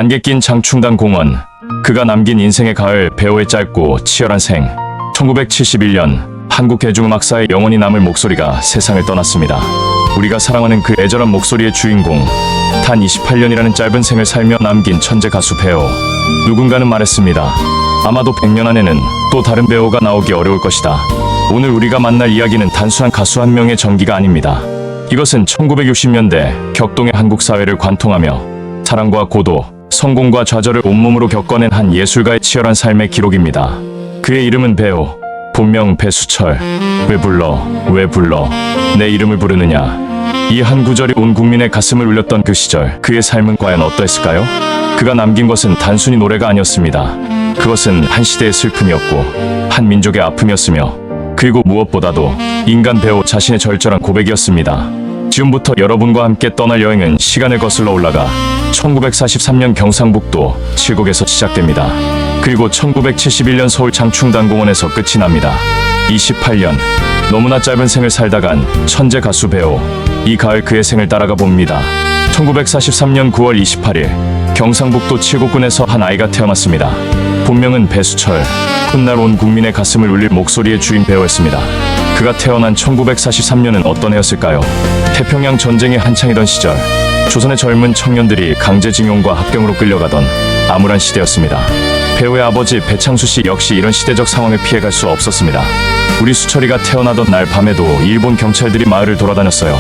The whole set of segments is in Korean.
안개 낀 장충당 공원. 그가 남긴 인생의 가을, 배우의 짧고 치열한 생. 1971년 한국 대중음악사에 영원히 남을 목소리가 세상을 떠났습니다. 우리가 사랑하는 그 애절한 목소리의 주인공. 단 28년이라는 짧은 생을 살며 남긴 천재 가수 배우. 누군가는 말했습니다. 아마도 100년 안에는 또 다른 배우가 나오기 어려울 것이다. 오늘 우리가 만날 이야기는 단순한 가수 한 명의 전기가 아닙니다. 이것은 1960년대 격동의 한국 사회를 관통하며 사랑과 고도, 성공과 좌절을 온몸으로 겪어낸 한 예술가의 치열한 삶의 기록입니다. 그의 이름은 배우, 본명 배수철. 왜 불러 내 이름을 부르느냐. 이 한 구절이 온 국민의 가슴을 울렸던 그 시절, 그의 삶은 과연 어떠했을까요? 그가 남긴 것은 단순히 노래가 아니었습니다. 그것은 한 시대의 슬픔이었고 한 민족의 아픔이었으며, 그리고 무엇보다도 인간 배우 자신의 절절한 고백이었습니다. 지금부터 여러분과 함께 떠날 여행은 시간을 거슬러 올라가 1943년 경상북도 칠곡에서 시작됩니다. 그리고 1971년 서울 장충당공원에서 끝이 납니다. 28년, 너무나 짧은 생을 살다 간 천재 가수 배우. 이 가을 그의 생을 따라가 봅니다. 1943년 9월 28일 경상북도 칠곡군에서 한 아이가 태어났습니다. 본명은 배수철. 훗날 온 국민의 가슴을 울릴 목소리의 주인 배우였습니다. 그가 태어난 1943년은 어떤 해였을까요? 태평양 전쟁이 한창이던 시절, 조선의 젊은 청년들이 강제징용과 합병으로 끌려가던 암울한 시대였습니다. 배우의 아버지 배창수 씨 역시 이런 시대적 상황을 피해갈 수 없었습니다. 우리 수철이가 태어나던 날 밤에도 일본 경찰들이 마을을 돌아다녔어요.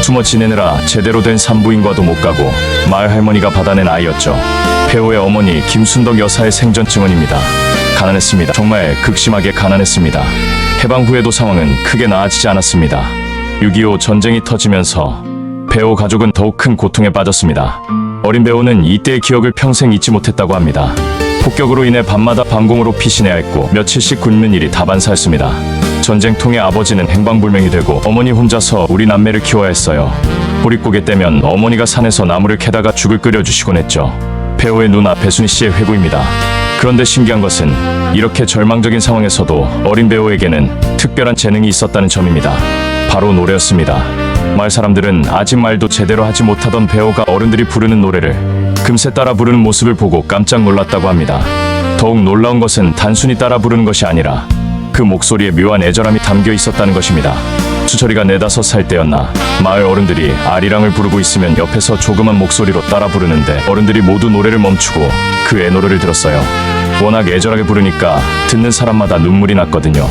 숨어 지내느라 제대로 된 산부인과도 못 가고 마을 할머니가 받아낸 아이였죠. 배우의 어머니 김순덕 여사의 생전 증언입니다. 가난했습니다. 정말 극심하게 가난했습니다. 해방 후에도 상황은 크게 나아지지 않았습니다. 6.25 전쟁이 터지면서 배우 가족은 더욱 큰 고통에 빠졌습니다. 어린 배우는 이때의 기억을 평생 잊지 못했다고 합니다. 폭격으로 인해 밤마다 방공으로 피신해야 했고 며칠씩 굶는 일이 다반사였습니다. 전쟁통에 아버지는 행방불명이 되고 어머니 혼자서 우리 남매를 키워야 했어요. 보릿고개 때면 어머니가 산에서 나무를 캐다가 죽을 끓여주시곤 했죠. 배우의 누나 배순희 씨의 회고입니다. 그런데 신기한 것은 이렇게 절망적인 상황에서도 어린 배우에게는 특별한 재능이 있었다는 점입니다. 바로 노래였습니다. 마을 사람들은 아직 말도 제대로 하지 못하던 배우가 어른들이 부르는 노래를 금세 따라 부르는 모습을 보고 깜짝 놀랐다고 합니다. 더욱 놀라운 것은 단순히 따라 부르는 것이 아니라 그 목소리에 묘한 애절함이 담겨 있었다는 것입니다. 수철이가 4~5살 때였나 마을 어른들이 아리랑을 부르고 있으면 옆에서 조그만 목소리로 따라 부르는데 어른들이 모두 노래를 멈추고 그 애노래를 들었어요. 워낙 애절하게 부르니까 듣는 사람마다 눈물이 났거든요.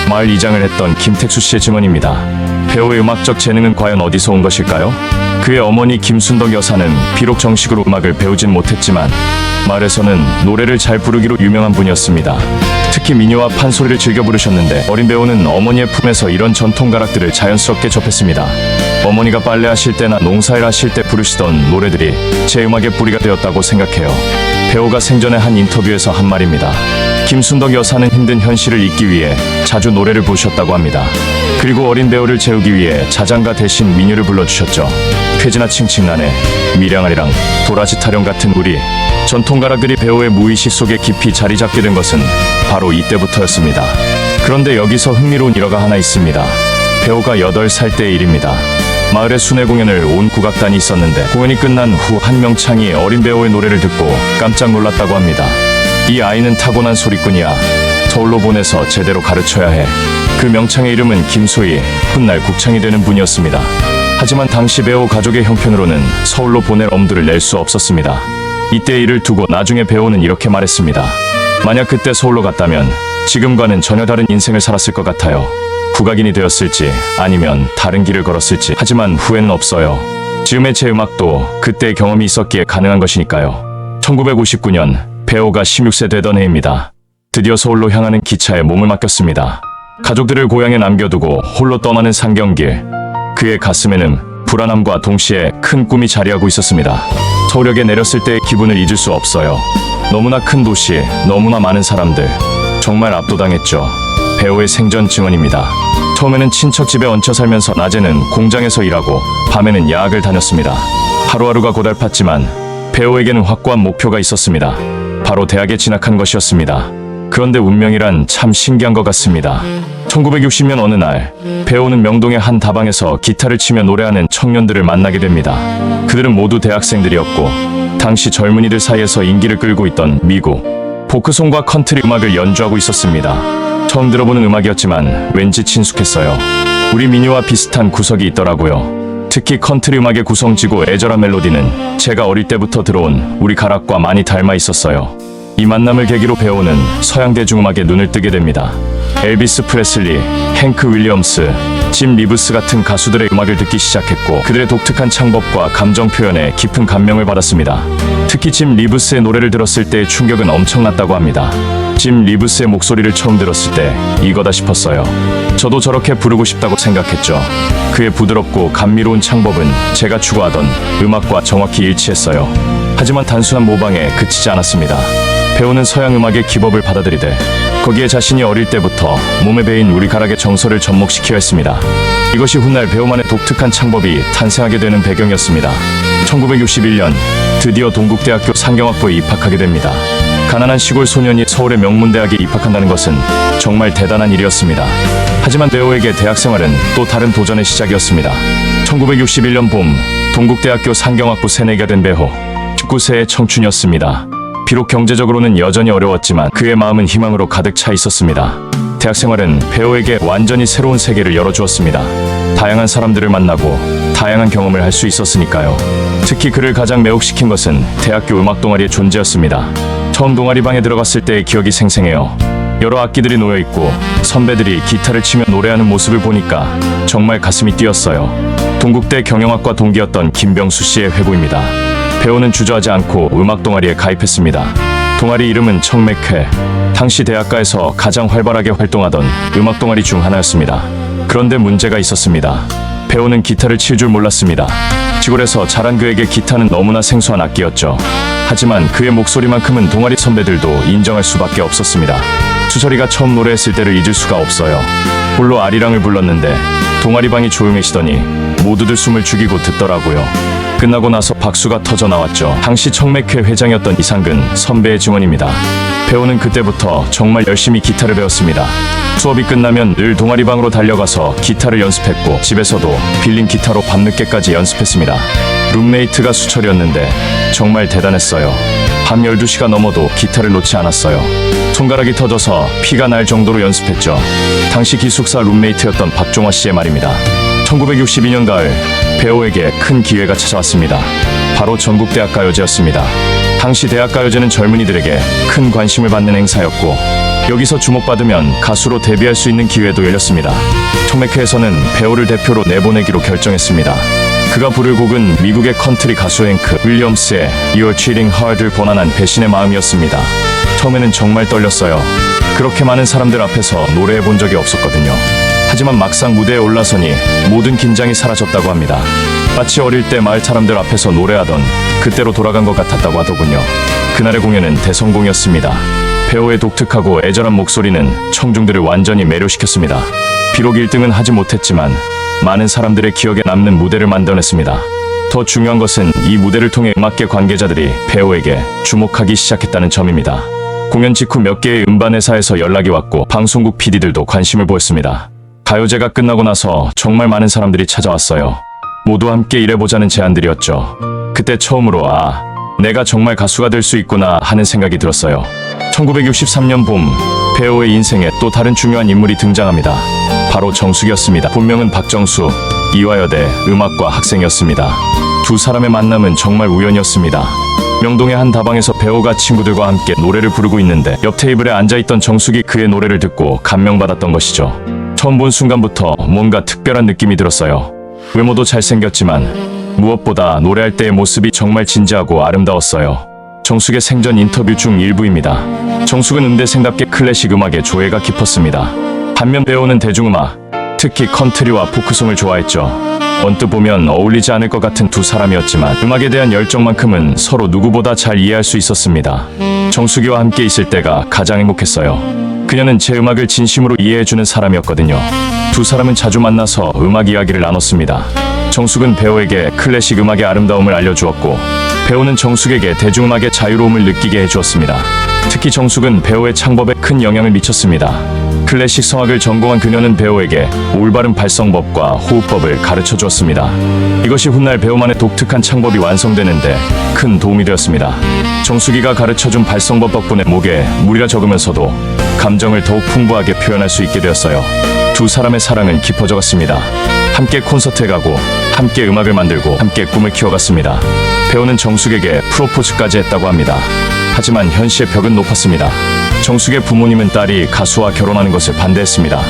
마을 이장을 했던 김택수 씨의 증언입니다. 배우의 음악적 재능은 과연 어디서 온 것일까요? 그의 어머니 김순덕 여사는 비록 정식으로 음악을 배우진 못했지만 마을에서는 노래를 잘 부르기로 유명한 분이었습니다. 특히 민요와 판소리를 즐겨 부르셨는데 어린 배우는 어머니의 품에서 이런 전통 가락들을 자연스럽게 접했습니다. 어머니가 빨래하실 때나 농사일 하실 때 부르시던 노래들이 제 음악의 뿌리가 되었다고 생각해요. 배우가 생전에 한 인터뷰에서 한 말입니다. 김순덕 여사는 힘든 현실을 잊기 위해 자주 노래를 부르셨다고 합니다. 그리고 어린 배우를 재우기 위해 자장가 대신 민요를 불러주셨죠. 쾌지나 칭칭나네, 미량아리랑, 도라지 타령 같은 우리 전통 가락들이 배우의 무의식 속에 깊이 자리 잡게 된 것은 바로 이때부터였습니다. 그런데 여기서 흥미로운 일화가 하나 있습니다. 배우가 8살 때의 일입니다. 마을에 순회 공연을 온 국악단이 있었는데 공연이 끝난 후 한 명창이 어린 배우의 노래를 듣고 깜짝 놀랐다고 합니다. 이 아이는 타고난 소리꾼이야. 서울로 보내서 제대로 가르쳐야 해. 그 명창의 이름은 김소희, 훗날 국창이 되는 분이었습니다. 하지만 당시 배우 가족의 형편으로는 서울로 보낼 엄두를 낼 수 없었습니다. 이때의 일을 두고 나중에 배우는 이렇게 말했습니다. 만약 그때 서울로 갔다면 지금과는 전혀 다른 인생을 살았을 것 같아요. 국악인이 되었을지 아니면 다른 길을 걸었을지. 하지만 후회는 없어요. 지금의 제 음악도 그때의 경험이 있었기에 가능한 것이니까요. 1959년 배우가 16세 되던 해입니다. 드디어 서울로 향하는 기차에 몸을 맡겼습니다. 가족들을 고향에 남겨두고 홀로 떠나는 상경길. 그의 가슴에는 불안함과 동시에 큰 꿈이 자리하고 있었습니다. 서울역에 내렸을 때의 기분을 잊을 수 없어요. 너무나 큰 도시, 너무나 많은 사람들. 정말 압도당했죠. 배우의 생전 증언입니다. 처음에는 친척 집에 얹혀 살면서 낮에는 공장에서 일하고 밤에는 야학을 다녔습니다. 하루하루가 고달팠지만 배우에게는 확고한 목표가 있었습니다. 바로 대학에 진학한 것이었습니다. 그런데 운명이란 참 신기한 것 같습니다. 1960년 어느 날 배우는 명동의 한 다방에서 기타를 치며 노래하는 청년들을 만나게 됩니다. 그들은 모두 대학생들이었고 당시 젊은이들 사이에서 인기를 끌고 있던 미국 포크송과 컨트리 음악을 연주하고 있었습니다. 처음 들어보는 음악이었지만 왠지 친숙했어요. 우리 민요와 비슷한 구석이 있더라고요. 특히 컨트리 음악의 구성지고 애절한 멜로디는 제가 어릴 때부터 들어온 우리 가락과 많이 닮아 있었어요. 이 만남을 계기로 배우는 서양 대중음악에 눈을 뜨게 됩니다. 엘비스 프레슬리, 행크 윌리엄스, 짐 리브스 같은 가수들의 음악을 듣기 시작했고 그들의 독특한 창법과 감정 표현에 깊은 감명을 받았습니다. 특히 짐 리브스의 노래를 들었을 때의 충격은 엄청났다고 합니다. 짐 리브스의 목소리를 처음 들었을 때 이거다 싶었어요. 저도 저렇게 부르고 싶다고 생각했죠. 그의 부드럽고 감미로운 창법은 제가 추구하던 음악과 정확히 일치했어요. 하지만 단순한 모방에 그치지 않았습니다. 배우는 서양 음악의 기법을 받아들이되 거기에 자신이 어릴 때부터 몸에 배인 우리 가락의 정서를 접목시켜야 했습니다. 이것이 훗날 배우만의 독특한 창법이 탄생하게 되는 배경이었습니다. 1961년 드디어 동국대학교 상경학부에 입학하게 됩니다. 가난한 시골 소년이 서울의 명문대학에 입학한다는 것은 정말 대단한 일이었습니다. 하지만 배우에게 대학생활은 또 다른 도전의 시작이었습니다. 1961년 봄 동국대학교 상경학부 새내기가 된 배우 19세의 청춘이었습니다. 비록 경제적으로는 여전히 어려웠지만 그의 마음은 희망으로 가득 차 있었습니다. 대학생활은 배우에게 완전히 새로운 세계를 열어주었습니다. 다양한 사람들을 만나고 다양한 경험을 할 수 있었으니까요. 특히 그를 가장 매혹시킨 것은 대학교 음악 동아리의 존재였습니다. 처음 동아리방에 들어갔을 때의 기억이 생생해요. 여러 악기들이 놓여있고 선배들이 기타를 치며 노래하는 모습을 보니까 정말 가슴이 뛰었어요. 동국대 경영학과 동기였던 김병수 씨의 회고입니다. 배우는 주저하지 않고 음악 동아리에 가입했습니다. 동아리 이름은 청맥회. 당시 대학가에서 가장 활발하게 활동하던 음악 동아리 중 하나였습니다. 그런데 문제가 있었습니다. 배우는 기타를 칠 줄 몰랐습니다. 시골에서 자란 그에게 기타는 너무나 생소한 악기였죠. 하지만 그의 목소리만큼은 동아리 선배들도 인정할 수밖에 없었습니다. 수철이가 처음 노래했을 때를 잊을 수가 없어요. 홀로 아리랑을 불렀는데 동아리방이 조용해지더니 모두들 숨을 죽이고 듣더라고요. 끝나고 나서 박수가 터져 나왔죠. 당시 청맥회 회장이었던 이상근 선배의 증언입니다. 배우는 그때부터 정말 열심히 기타를 배웠습니다. 수업이 끝나면 늘 동아리방으로 달려가서 기타를 연습했고 집에서도 빌린 기타로 밤늦게까지 연습했습니다. 룸메이트가 수철이었는데 정말 대단했어요. 밤 12시가 넘어도 기타를 놓지 않았어요. 손가락이 터져서 피가 날 정도로 연습했죠. 당시 기숙사 룸메이트였던 박종화 씨의 말입니다. 1962년 가을 배우에게 큰 기회가 찾아왔습니다. 바로 전국대학가요제였습니다. 당시 대학가요제는 젊은이들에게 큰 관심을 받는 행사였고 여기서 주목받으면 가수로 데뷔할 수 있는 기회도 열렸습니다. 청맥회에서는 배우를 대표로 내보내기로 결정했습니다. 그가 부를 곡은 미국의 컨트리 가수 행크 윌리엄스의 You're Cheating Hard를 번안한 배신의 마음이었습니다. 처음에는 정말 떨렸어요. 그렇게 많은 사람들 앞에서 노래해 본 적이 없었거든요. 하지만 막상 무대에 올라서니 모든 긴장이 사라졌다고 합니다. 마치 어릴 때 마을 사람들 앞에서 노래하던 그때로 돌아간 것 같았다고 하더군요. 그날의 공연은 대성공이었습니다. 배우의 독특하고 애절한 목소리는 청중들을 완전히 매료시켰습니다. 비록 1등은 하지 못했지만 많은 사람들의 기억에 남는 무대를 만들어냈습니다. 더 중요한 것은 이 무대를 통해 음악계 관계자들이 배우에게 주목하기 시작했다는 점입니다. 공연 직후 몇 개의 음반 회사에서 연락이 왔고 방송국 PD들도 관심을 보였습니다. 가요제가 끝나고 나서 정말 많은 사람들이 찾아왔어요. 모두 함께 일해보자는 제안들이었죠. 그때 처음으로 내가 정말 가수가 될 수 있구나 하는 생각이 들었어요. 1963년 봄 배우의 인생에 또 다른 중요한 인물이 등장합니다. 바로 정숙이었습니다. 본명은 박정수, 이화여대 음악과 학생이었습니다. 두 사람의 만남은 정말 우연이었습니다. 명동의 한 다방에서 배우가 친구들과 함께 노래를 부르고 있는데 옆 테이블에 앉아있던 정숙이 그의 노래를 듣고 감명받았던 것이죠. 처음 본 순간부터 뭔가 특별한 느낌이 들었어요. 외모도 잘생겼지만 무엇보다 노래할 때의 모습이 정말 진지하고 아름다웠어요. 정숙의 생전 인터뷰 중 일부입니다. 정숙은 음대생답게 클래식 음악에 조예가 깊었습니다. 반면 배우는 대중음악, 특히 컨트리와 포크송을 좋아했죠. 언뜻 보면 어울리지 않을 것 같은 두 사람이었지만 음악에 대한 열정만큼은 서로 누구보다 잘 이해할 수 있었습니다. 정숙이와 함께 있을 때가 가장 행복했어요. 그녀는 제 음악을 진심으로 이해해주는 사람이었거든요. 두 사람은 자주 만나서 음악 이야기를 나눴습니다. 정숙은 배우에게 클래식 음악의 아름다움을 알려주었고 배우는 정숙에게 대중음악의 자유로움을 느끼게 해주었습니다. 특히 정숙은 배우의 창법에 큰 영향을 미쳤습니다. 클래식 성악을 전공한 그녀는 배우에게 올바른 발성법과 호흡법을 가르쳐 주었습니다. 이것이 훗날 배우만의 독특한 창법이 완성되는데 큰 도움이 되었습니다. 정수기가 가르쳐준 발성법 덕분에 목에 무리가 적으면서도 감정을 더욱 풍부하게 표현할 수 있게 되었어요. 두 사람의 사랑은 깊어져 갔습니다. 함께 콘서트에 가고 함께 음악을 만들고 함께 꿈을 키워갔습니다. 배우는 정숙에게 프로포즈까지 했다고 합니다. 하지만 현실의 벽은 높았습니다. 정숙의 부모님은 딸이 가수와 결혼하는 것을 반대했습니다.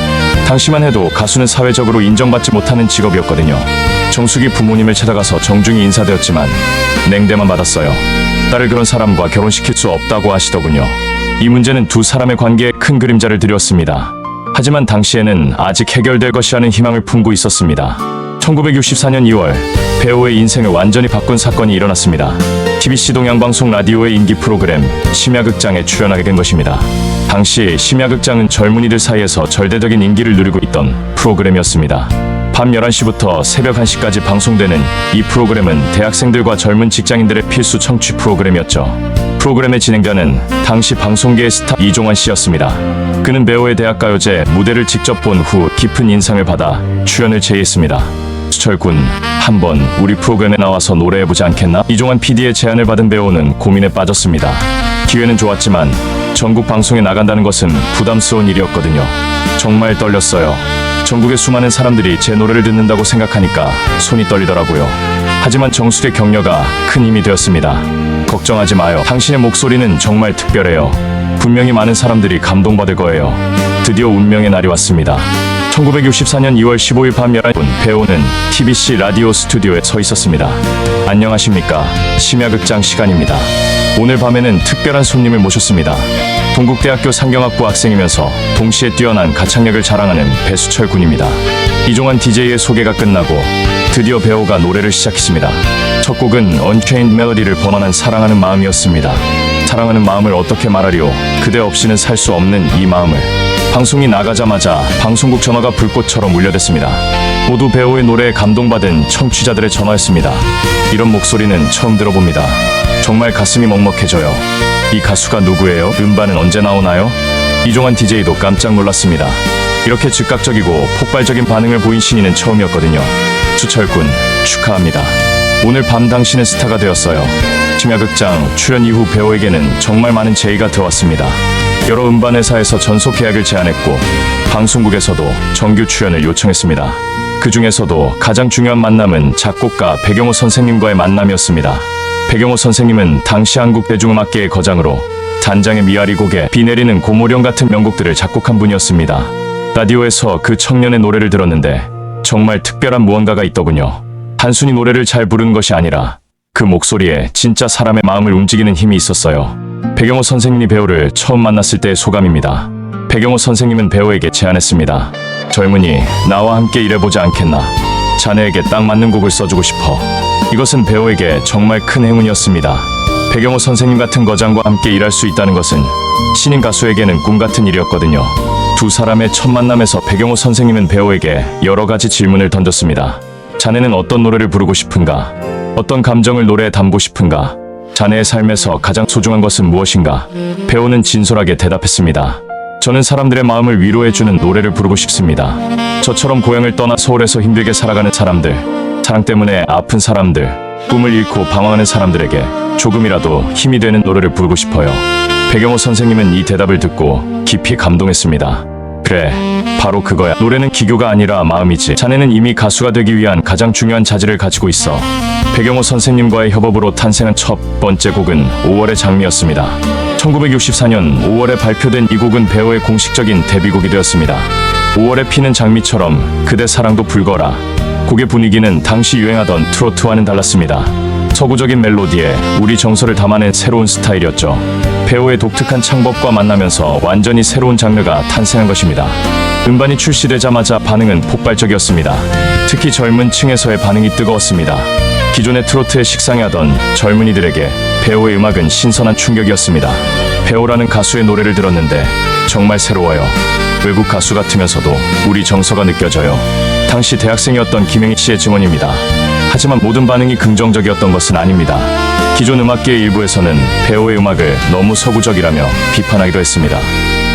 당시만 해도 가수는 사회적으로 인정받지 못하는 직업이었거든요. 정숙이 부모님을 찾아가서 정중히 인사드렸지만 냉대만 받았어요. 딸을 그런 사람과 결혼시킬 수 없다고 하시더군요. 이 문제는 두 사람의 관계에 큰 그림자를 들였습니다. 하지만 당시에는 아직 해결될 것이라는 희망을 품고 있었습니다. 1964년 2월 배우의 인생을 완전히 바꾼 사건이 일어났습니다. TBC 동양방송 라디오의 인기 프로그램 심야극장에 출연하게 된 것입니다. 당시 심야극장은 젊은이들 사이에서 절대적인 인기를 누리고 있던 프로그램이었습니다. 밤 11시부터 새벽 1시까지 방송되는 이 프로그램은 대학생들과 젊은 직장인들의 필수 청취 프로그램이었죠. 프로그램의 진행자는 당시 방송계의 스타 이종환 씨였습니다. 그는 배우의 대학가요제 무대를 직접 본 후 깊은 인상을 받아 출연을 제의했습니다. 수철군, 한번 우리 프로그램에 나와서 노래해보지 않겠나? 이종환 PD의 제안을 받은 배우는 고민에 빠졌습니다. 기회는 좋았지만 전국 방송에 나간다는 것은 부담스러운 일이었거든요. 정말 떨렸어요. 전국의 수많은 사람들이 제 노래를 듣는다고 생각하니까 손이 떨리더라고요. 하지만 정숙의 격려가 큰 힘이 되었습니다. 걱정하지 마요. 당신의 목소리는 정말 특별해요. 분명히 많은 사람들이 감동받을 거예요. 드디어 운명의 날이 왔습니다. 1964년 2월 15일 밤 11분 배우는 TBC 라디오 스튜디오에 서 있었습니다. 안녕하십니까. 심야극장 시간입니다. 오늘 밤에는 특별한 손님을 모셨습니다. 동국대학교 상경학부 학생이면서 동시에 뛰어난 가창력을 자랑하는 배수철 군입니다. 이종환 DJ의 소개가 끝나고 드디어 배우가 노래를 시작했습니다. 첫 곡은 Unchained Melody를 번안한 사랑하는 마음이었습니다. 사랑하는 마음을 어떻게 말하리요. 그대 없이는 살 수 없는 이 마음을. 방송이 나가자마자 방송국 전화가 불꽃처럼 울려댔습니다. 모두 배우의 노래에 감동받은 청취자들의 전화였습니다. 이런 목소리는 처음 들어봅니다. 정말 가슴이 먹먹해져요. 이 가수가 누구예요? 음반은 언제 나오나요? 이종환 DJ도 깜짝 놀랐습니다. 이렇게 즉각적이고 폭발적인 반응을 보인 신인은 처음이었거든요. 수철군, 축하합니다. 오늘 밤 당신은 스타가 되었어요. 심야극장 출연 이후 배우에게는 정말 많은 제의가 들어왔습니다. 여러 음반회사에서 전속 계약을 제안했고 방송국에서도 정규 출연을 요청했습니다. 그 중에서도 가장 중요한 만남은 작곡가 백영호 선생님과의 만남이었습니다. 백영호 선생님은 당시 한국 대중음악계의 거장으로 단장의 미아리 곡에 비 내리는 고모령 같은 명곡들을 작곡한 분이었습니다. 라디오에서 그 청년의 노래를 들었는데 정말 특별한 무언가가 있더군요. 단순히 노래를 잘 부르는 것이 아니라 그 목소리에 진짜 사람의 마음을 움직이는 힘이 있었어요. 백영호 선생님이 배우를 처음 만났을 때의 소감입니다. 백영호 선생님은 배우에게 제안했습니다. 젊은이, 나와 함께 일해보지 않겠나? 자네에게 딱 맞는 곡을 써주고 싶어. 이것은 배우에게 정말 큰 행운이었습니다. 백영호 선생님 같은 거장과 함께 일할 수 있다는 것은 신인 가수에게는 꿈 같은 일이었거든요. 두 사람의 첫 만남에서 백영호 선생님은 배우에게 여러 가지 질문을 던졌습니다. 자네는 어떤 노래를 부르고 싶은가? 어떤 감정을 노래에 담고 싶은가? 자네의 삶에서 가장 소중한 것은 무엇인가? 배우는 진솔하게 대답했습니다. 저는 사람들의 마음을 위로해주는 노래를 부르고 싶습니다. 저처럼 고향을 떠나 서울에서 힘들게 살아가는 사람들, 사랑 때문에 아픈 사람들, 꿈을 잃고 방황하는 사람들에게 조금이라도 힘이 되는 노래를 부르고 싶어요. 백영호 선생님은 이 대답을 듣고 깊이 감동했습니다. 그래, 바로 그거야. 노래는 기교가 아니라 마음이지. 자네는 이미 가수가 되기 위한 가장 중요한 자질을 가지고 있어. 백영호 선생님과의 협업으로 탄생한 첫 번째 곡은 5월의 장미였습니다. 1964년 5월에 발표된 이 곡은 배우의 공식적인 데뷔곡이 되었습니다. 5월에 피는 장미처럼 그대 사랑도 불거라. 곡의 분위기는 당시 유행하던 트로트와는 달랐습니다. 서구적인 멜로디에 우리 정서를 담아낸 새로운 스타일이었죠. 배우의 독특한 창법과 만나면서 완전히 새로운 장르가 탄생한 것입니다. 음반이 출시되자마자 반응은 폭발적이었습니다. 특히 젊은 층에서의 반응이 뜨거웠습니다. 기존의 트로트에 식상해하던 젊은이들에게 배우의 음악은 신선한 충격이었습니다. 배우라는 가수의 노래를 들었는데 정말 새로워요. 외국 가수 같으면서도 우리 정서가 느껴져요. 당시 대학생이었던 김영희 씨의 증언입니다. 하지만 모든 반응이 긍정적이었던 것은 아닙니다. 기존 음악계의 일부에서는 배우의 음악을 너무 서구적이라며 비판하기도 했습니다.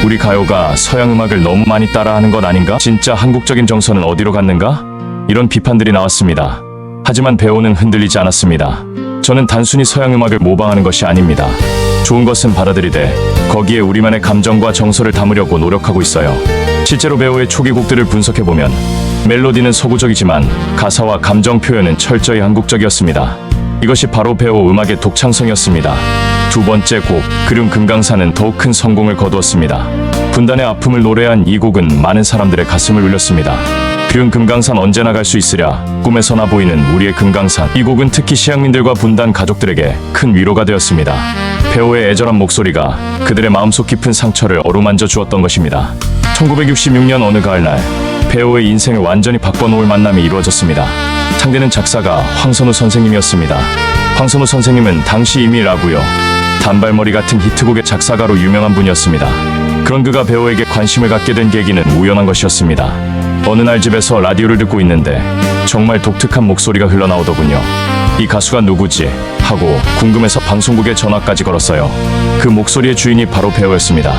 우리 가요가 서양 음악을 너무 많이 따라하는 것 아닌가? 진짜 한국적인 정서는 어디로 갔는가? 이런 비판들이 나왔습니다. 하지만 배우는 흔들리지 않았습니다. 저는 단순히 서양 음악을 모방하는 것이 아닙니다. 좋은 것은 받아들이되 거기에 우리만의 감정과 정서를 담으려고 노력하고 있어요. 실제로 배우의 초기 곡들을 분석해보면 멜로디는 서구적이지만 가사와 감정 표현은 철저히 한국적이었습니다. 이것이 바로 배우 음악의 독창성이었습니다. 두 번째 곡 그리움 금강산은 더욱 큰 성공을 거두었습니다. 분단의 아픔을 노래한 이 곡은 많은 사람들의 가슴을 울렸습니다. 그리움 금강산 언제나 갈 수 있으랴 꿈에서나 보이는 우리의 금강산. 이 곡은 특히 시향민들과 분단 가족들에게 큰 위로가 되었습니다. 배우의 애절한 목소리가 그들의 마음속 깊은 상처를 어루만져 주었던 것입니다. 1966년 어느 가을날 배우의 인생을 완전히 바꿔놓을 만남이 이루어졌습니다. 상대는 작사가 황선우 선생님이었습니다. 황선우 선생님은 당시 이미 라구요, 단발머리 같은 히트곡의 작사가로 유명한 분이었습니다. 그런 그가 배우에게 관심을 갖게 된 계기는 우연한 것이었습니다. 어느 날 집에서 라디오를 듣고 있는데 정말 독특한 목소리가 흘러나오더군요. 이 가수가 누구지? 하고 궁금해서 방송국에 전화까지 걸었어요. 그 목소리의 주인이 바로 배우였습니다.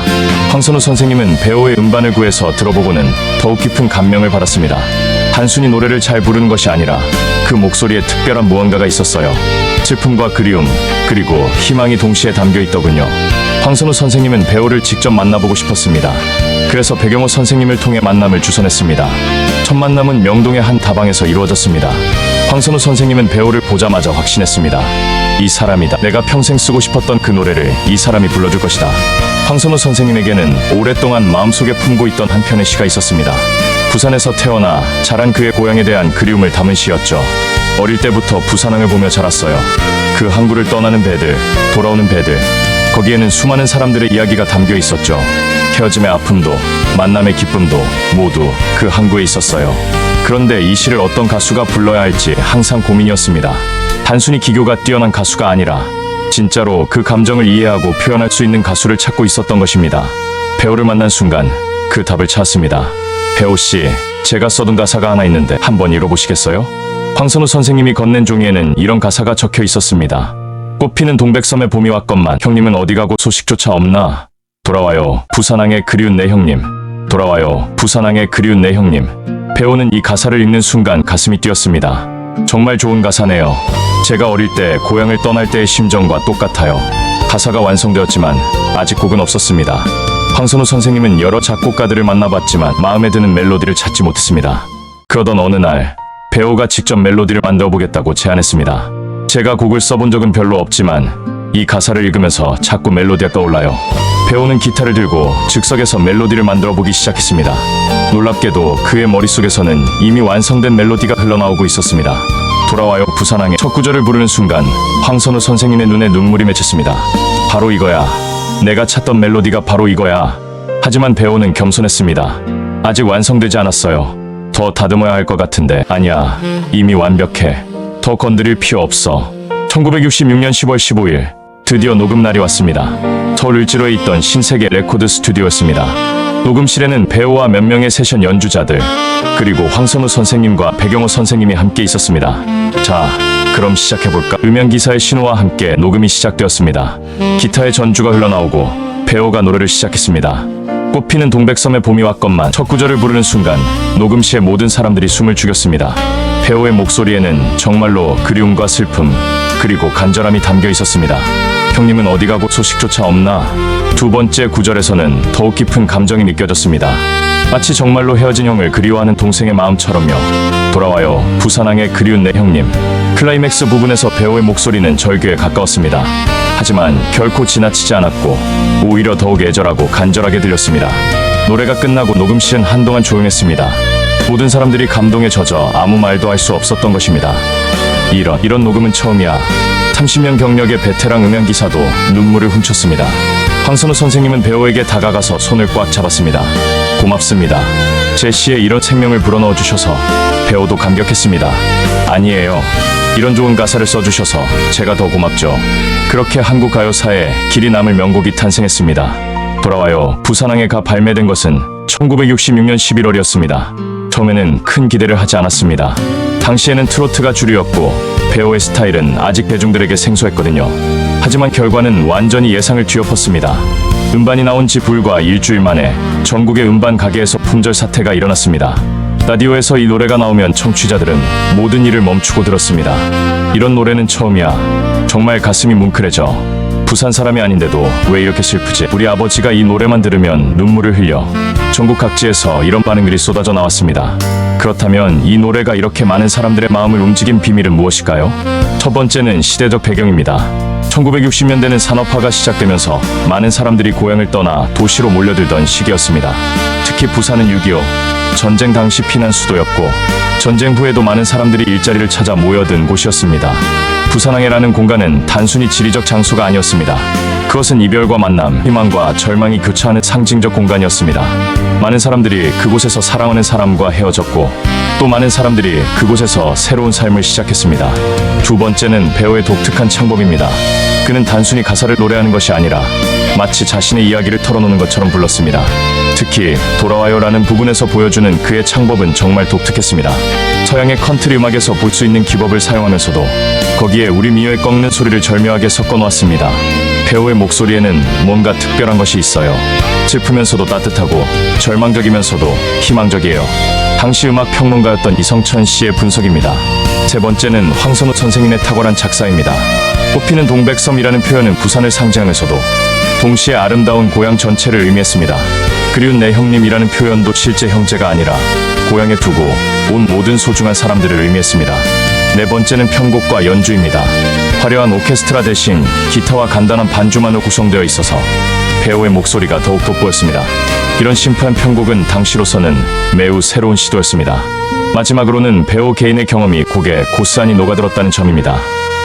황선우 선생님은 배우의 음반을 구해서 들어보고는 더욱 깊은 감명을 받았습니다. 단순히 노래를 잘 부르는 것이 아니라 그 목소리에 특별한 무언가가 있었어요. 슬픔과 그리움, 그리고 희망이 동시에 담겨 있더군요. 황선우 선생님은 배우를 직접 만나보고 싶었습니다. 그래서 백영호 선생님을 통해 만남을 주선했습니다. 첫 만남은 명동의 한 다방에서 이루어졌습니다. 황선우 선생님은 배우를 보자마자 확신했습니다. 이 사람이다. 내가 평생 쓰고 싶었던 그 노래를 이 사람이 불러줄 것이다. 황선우 선생님에게는 오랫동안 마음속에 품고 있던 한 편의 시가 있었습니다. 부산에서 태어나 자란 그의 고향에 대한 그리움을 담은 시였죠. 어릴 때부터 부산항을 보며 자랐어요. 그 항구를 떠나는 배들, 돌아오는 배들, 거기에는 수많은 사람들의 이야기가 담겨 있었죠. 헤어짐의 아픔도 만남의 기쁨도 모두 그 항구에 있었어요. 그런데 이 시를 어떤 가수가 불러야 할지 항상 고민이었습니다. 단순히 기교가 뛰어난 가수가 아니라 진짜로 그 감정을 이해하고 표현할 수 있는 가수를 찾고 있었던 것입니다. 배우를 만난 순간 그 답을 찾았습니다. 배우씨, 제가 써둔 가사가 하나 있는데 한번 읽어보시겠어요? 황선우 선생님이 건넨 종이에는 이런 가사가 적혀 있었습니다. 꽃피는 동백섬에 봄이 왔건만 형님은 어디 가고 소식조차 없나? 돌아와요 부산항에 그리운 내 형님. 돌아와요 부산항에 그리운 내 형님. 배우는 이 가사를 읽는 순간 가슴이 뛰었습니다. 정말 좋은 가사네요. 제가 어릴 때 고향을 떠날 때의 심정과 똑같아요. 가사가 완성되었지만 아직 곡은 없었습니다. 황선우 선생님은 여러 작곡가들을 만나봤지만 마음에 드는 멜로디를 찾지 못했습니다. 그러던 어느 날 배우가 직접 멜로디를 만들어 보겠다고 제안했습니다. 제가 곡을 써본 적은 별로 없지만 이 가사를 읽으면서 자꾸 멜로디가 떠올라요. 배우는 기타를 들고 즉석에서 멜로디를 만들어 보기 시작했습니다. 놀랍게도 그의 머릿속에서는 이미 완성된 멜로디가 흘러나오고 있었습니다. 돌아와요 부산항에 첫 구절을 부르는 순간 황선우 선생님의 눈에 눈물이 맺혔습니다. 바로 이거야. 내가 찾던 멜로디가 바로 이거야. 하지만 배우는 겸손했습니다. 아직 완성되지 않았어요. 더 다듬어야 할 것 같은데. 아니야, 이미 완벽해. 더 건드릴 필요 없어. 1966년 10월 15일 드디어 녹음날이 왔습니다. 서울 을지로에 있던 신세계 레코드 스튜디오였습니다. 녹음실에는 배우와 몇 명의 세션 연주자들, 그리고 황선우 선생님과 백영호 선생님이 함께 있었습니다. 자, 그럼 시작해볼까? 음향기사의 신호와 함께 녹음이 시작되었습니다. 기타의 전주가 흘러나오고 배우가 노래를 시작했습니다. 꽃피는 동백섬에 봄이 왔건만 첫 구절을 부르는 순간 녹음실의 모든 사람들이 숨을 죽였습니다. 배우의 목소리에는 정말로 그리움과 슬픔, 그리고 간절함이 담겨 있었습니다. 형님은 어디 가고 소식조차 없나? 두 번째 구절에서는 더욱 깊은 감정이 느껴졌습니다. 마치 정말로 헤어진 형을 그리워하는 동생의 마음처럼요. 돌아와요 부산항에 그리운 내 형님. 클라이맥스 부분에서 배우의 목소리는 절규에 가까웠습니다. 하지만 결코 지나치지 않았고 오히려 더욱 애절하고 간절하게 들렸습니다. 노래가 끝나고 녹음실은 한동안 조용했습니다. 모든 사람들이 감동에 젖어 아무 말도 할 수 없었던 것입니다. 이런 녹음은 처음이야. 30년 경력의 베테랑 음향기사도 눈물을 훔쳤습니다. 황선우 선생님은 배우에게 다가가서 손을 꽉 잡았습니다. 고맙습니다. 제 시에 이런 생명을 불어넣어 주셔서. 배우도 감격했습니다. 아니에요. 이런 좋은 가사를 써주셔서 제가 더 고맙죠. 그렇게 한국 가요사에 길이 남을 명곡이 탄생했습니다. 돌아와요 부산항에가 발매된 것은 1966년 11월이었습니다. 처음에는 큰 기대를 하지 않았습니다. 당시에는 트로트가 주류였고 배우의 스타일은 아직 대중들에게 생소했거든요. 하지만 결과는 완전히 예상을 뒤엎었습니다. 음반이 나온 지 불과 일주일 만에 전국의 음반 가게에서 품절 사태가 일어났습니다. 라디오에서 이 노래가 나오면 청취자들은 모든 일을 멈추고 들었습니다. 이런 노래는 처음이야. 정말 가슴이 뭉클해져. 부산 사람이 아닌데도 왜 이렇게 슬프지? 우리 아버지가 이 노래만 들으면 눈물을 흘려. 전국 각지에서 이런 반응들이 쏟아져 나왔습니다. 그렇다면 이 노래가 이렇게 많은 사람들의 마음을 움직인 비밀은 무엇일까요? 첫 번째는 시대적 배경입니다. 1960년대는 산업화가 시작되면서 많은 사람들이 고향을 떠나 도시로 몰려들던 시기였습니다. 특히 부산은 6.25 전쟁 당시 피난 수도였고 전쟁 후에도 많은 사람들이 일자리를 찾아 모여든 곳이었습니다. 부산항해라는 공간은 단순히 지리적 장소가 아니었습니다. 그것은 이별과 만남, 희망과 절망이 교차하는 상징적 공간이었습니다. 많은 사람들이 그곳에서 사랑하는 사람과 헤어졌고 또 많은 사람들이 그곳에서 새로운 삶을 시작했습니다. 두 번째는 배우의 독특한 창법입니다. 그는 단순히 가사를 노래하는 것이 아니라 마치 자신의 이야기를 털어놓는 것처럼 불렀습니다. 특히 돌아와요라는 부분에서 보여주는 그의 창법은 정말 독특했습니다. 서양의 컨트리 음악에서 볼 수 있는 기법을 사용하면서도 거기에 우리 미녀의 꺾는 소리를 절묘하게 섞어 놓았습니다. 배우의 목소리에는 뭔가 특별한 것이 있어요. 슬프면서도 따뜻하고 절망적이면서도 희망적이에요. 당시 음악 평론가였던 이성천 씨의 분석입니다. 세 번째는 황선우 선생님의 탁월한 작사입니다. 꽃피는 동백섬이라는 표현은 부산을 상징하면서도 동시에 아름다운 고향 전체를 의미했습니다. 그리운 내 형님이라는 표현도 실제 형제가 아니라 고향에 두고 온 모든 소중한 사람들을 의미했습니다. 네 번째는 편곡과 연주입니다. 화려한 오케스트라 대신 기타와 간단한 반주만으로 구성되어 있어서 배우의 목소리가 더욱 돋보였습니다. 이런 심플한 편곡은 당시로서는 매우 새로운 시도였습니다. 마지막으로는 배우 개인의 경험이 곡에 고스란히 녹아들었다는 점입니다.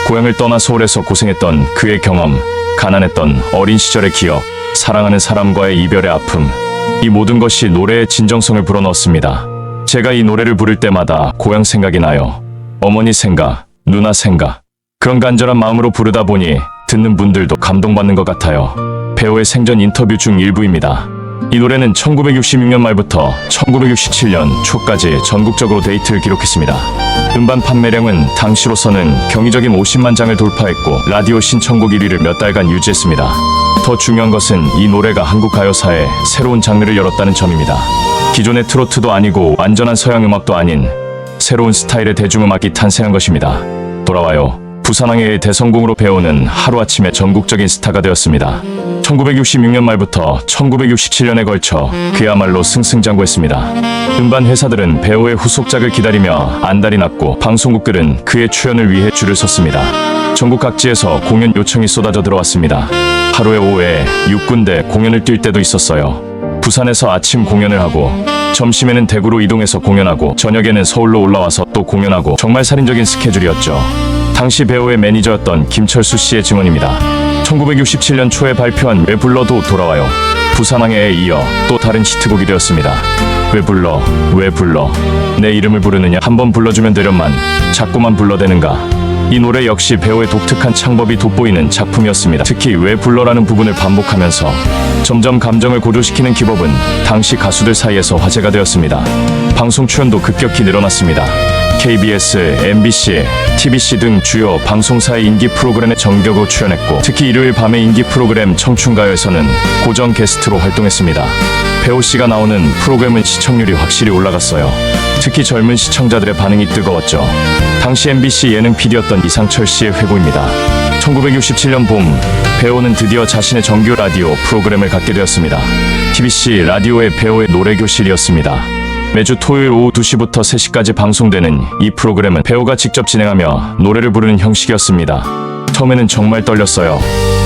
고향을 떠나 서울에서 고생했던 그의 경험, 가난했던 어린 시절의 기억, 사랑하는 사람과의 이별의 아픔, 이 모든 것이 노래의 진정성을 불어넣었습니다. 제가 이 노래를 부를 때마다 고향 생각이 나요. 어머니 생각, 누나 생각. 그런 간절한 마음으로 부르다 보니 듣는 분들도 감동받는 것 같아요. 배우의 생전 인터뷰 중 일부입니다. 이 노래는 1966년 말부터 1967년 초까지 전국적으로 데이트를 기록했습니다. 음반 판매량은 당시로서는 경이적인 50만 장을 돌파했고 라디오 신청곡 1위를 몇 달간 유지했습니다. 더 중요한 것은 이 노래가 한국 가요사에 새로운 장르를 열었다는 점입니다. 기존의 트로트도 아니고 완전한 서양 음악도 아닌 새로운 스타일의 대중음악이 탄생한 것입니다. 돌아와요. 부산항해의 대성공으로 배우는 하루아침에 전국적인 스타가 되었습니다. 1966년 말부터 1967년에 걸쳐 그야말로 승승장구했습니다. 음반 회사들은 배우의 후속작을 기다리며 안달이 났고 방송국들은 그의 출연을 위해 줄을 섰습니다. 전국 각지에서 공연 요청이 쏟아져 들어왔습니다. 하루에 오후에 6군데 공연을 뛸 때도 있었어요. 부산에서 아침 공연을 하고 점심에는 대구로 이동해서 공연하고 저녁에는 서울로 올라와서 또 공연하고 정말 살인적인 스케줄이었죠. 당시 배우의 매니저였던 김철수 씨의 증언입니다. 1967년 초에 발표한 왜 불러도 돌아와요. 부산항해에 이어 또 다른 히트곡이 되었습니다. 왜 불러, 왜 불러. 내 이름을 부르느냐. 한번 불러주면 되련만 자꾸만 불러대는가. 이 노래 역시 배우의 독특한 창법이 돋보이는 작품이었습니다. 특히 왜 불러라는 부분을 반복하면서 점점 감정을 고조시키는 기법은 당시 가수들 사이에서 화제가 되었습니다. 방송 출연도 급격히 늘어났습니다. KBS, MBC, TBC 등 주요 방송사의 인기 프로그램에 정격으로 출연했고 특히 일요일 밤의 인기 프로그램 청춘가요에서는 고정 게스트로 활동했습니다. 배우 씨가 나오는 프로그램은 시청률이 확실히 올라갔어요. 특히 젊은 시청자들의 반응이 뜨거웠죠. 당시 MBC 예능 PD였던 이상철 씨의 회고입니다. 1967년 봄, 배우는 드디어 자신의 정규 라디오 프로그램을 갖게 되었습니다. TBC 라디오의 배우의 노래교실이었습니다. 매주 토요일 오후 2시부터 3시까지 방송되는 이 프로그램은 배우가 직접 진행하며 노래를 부르는 형식이었습니다. 처음에는 정말 떨렸어요.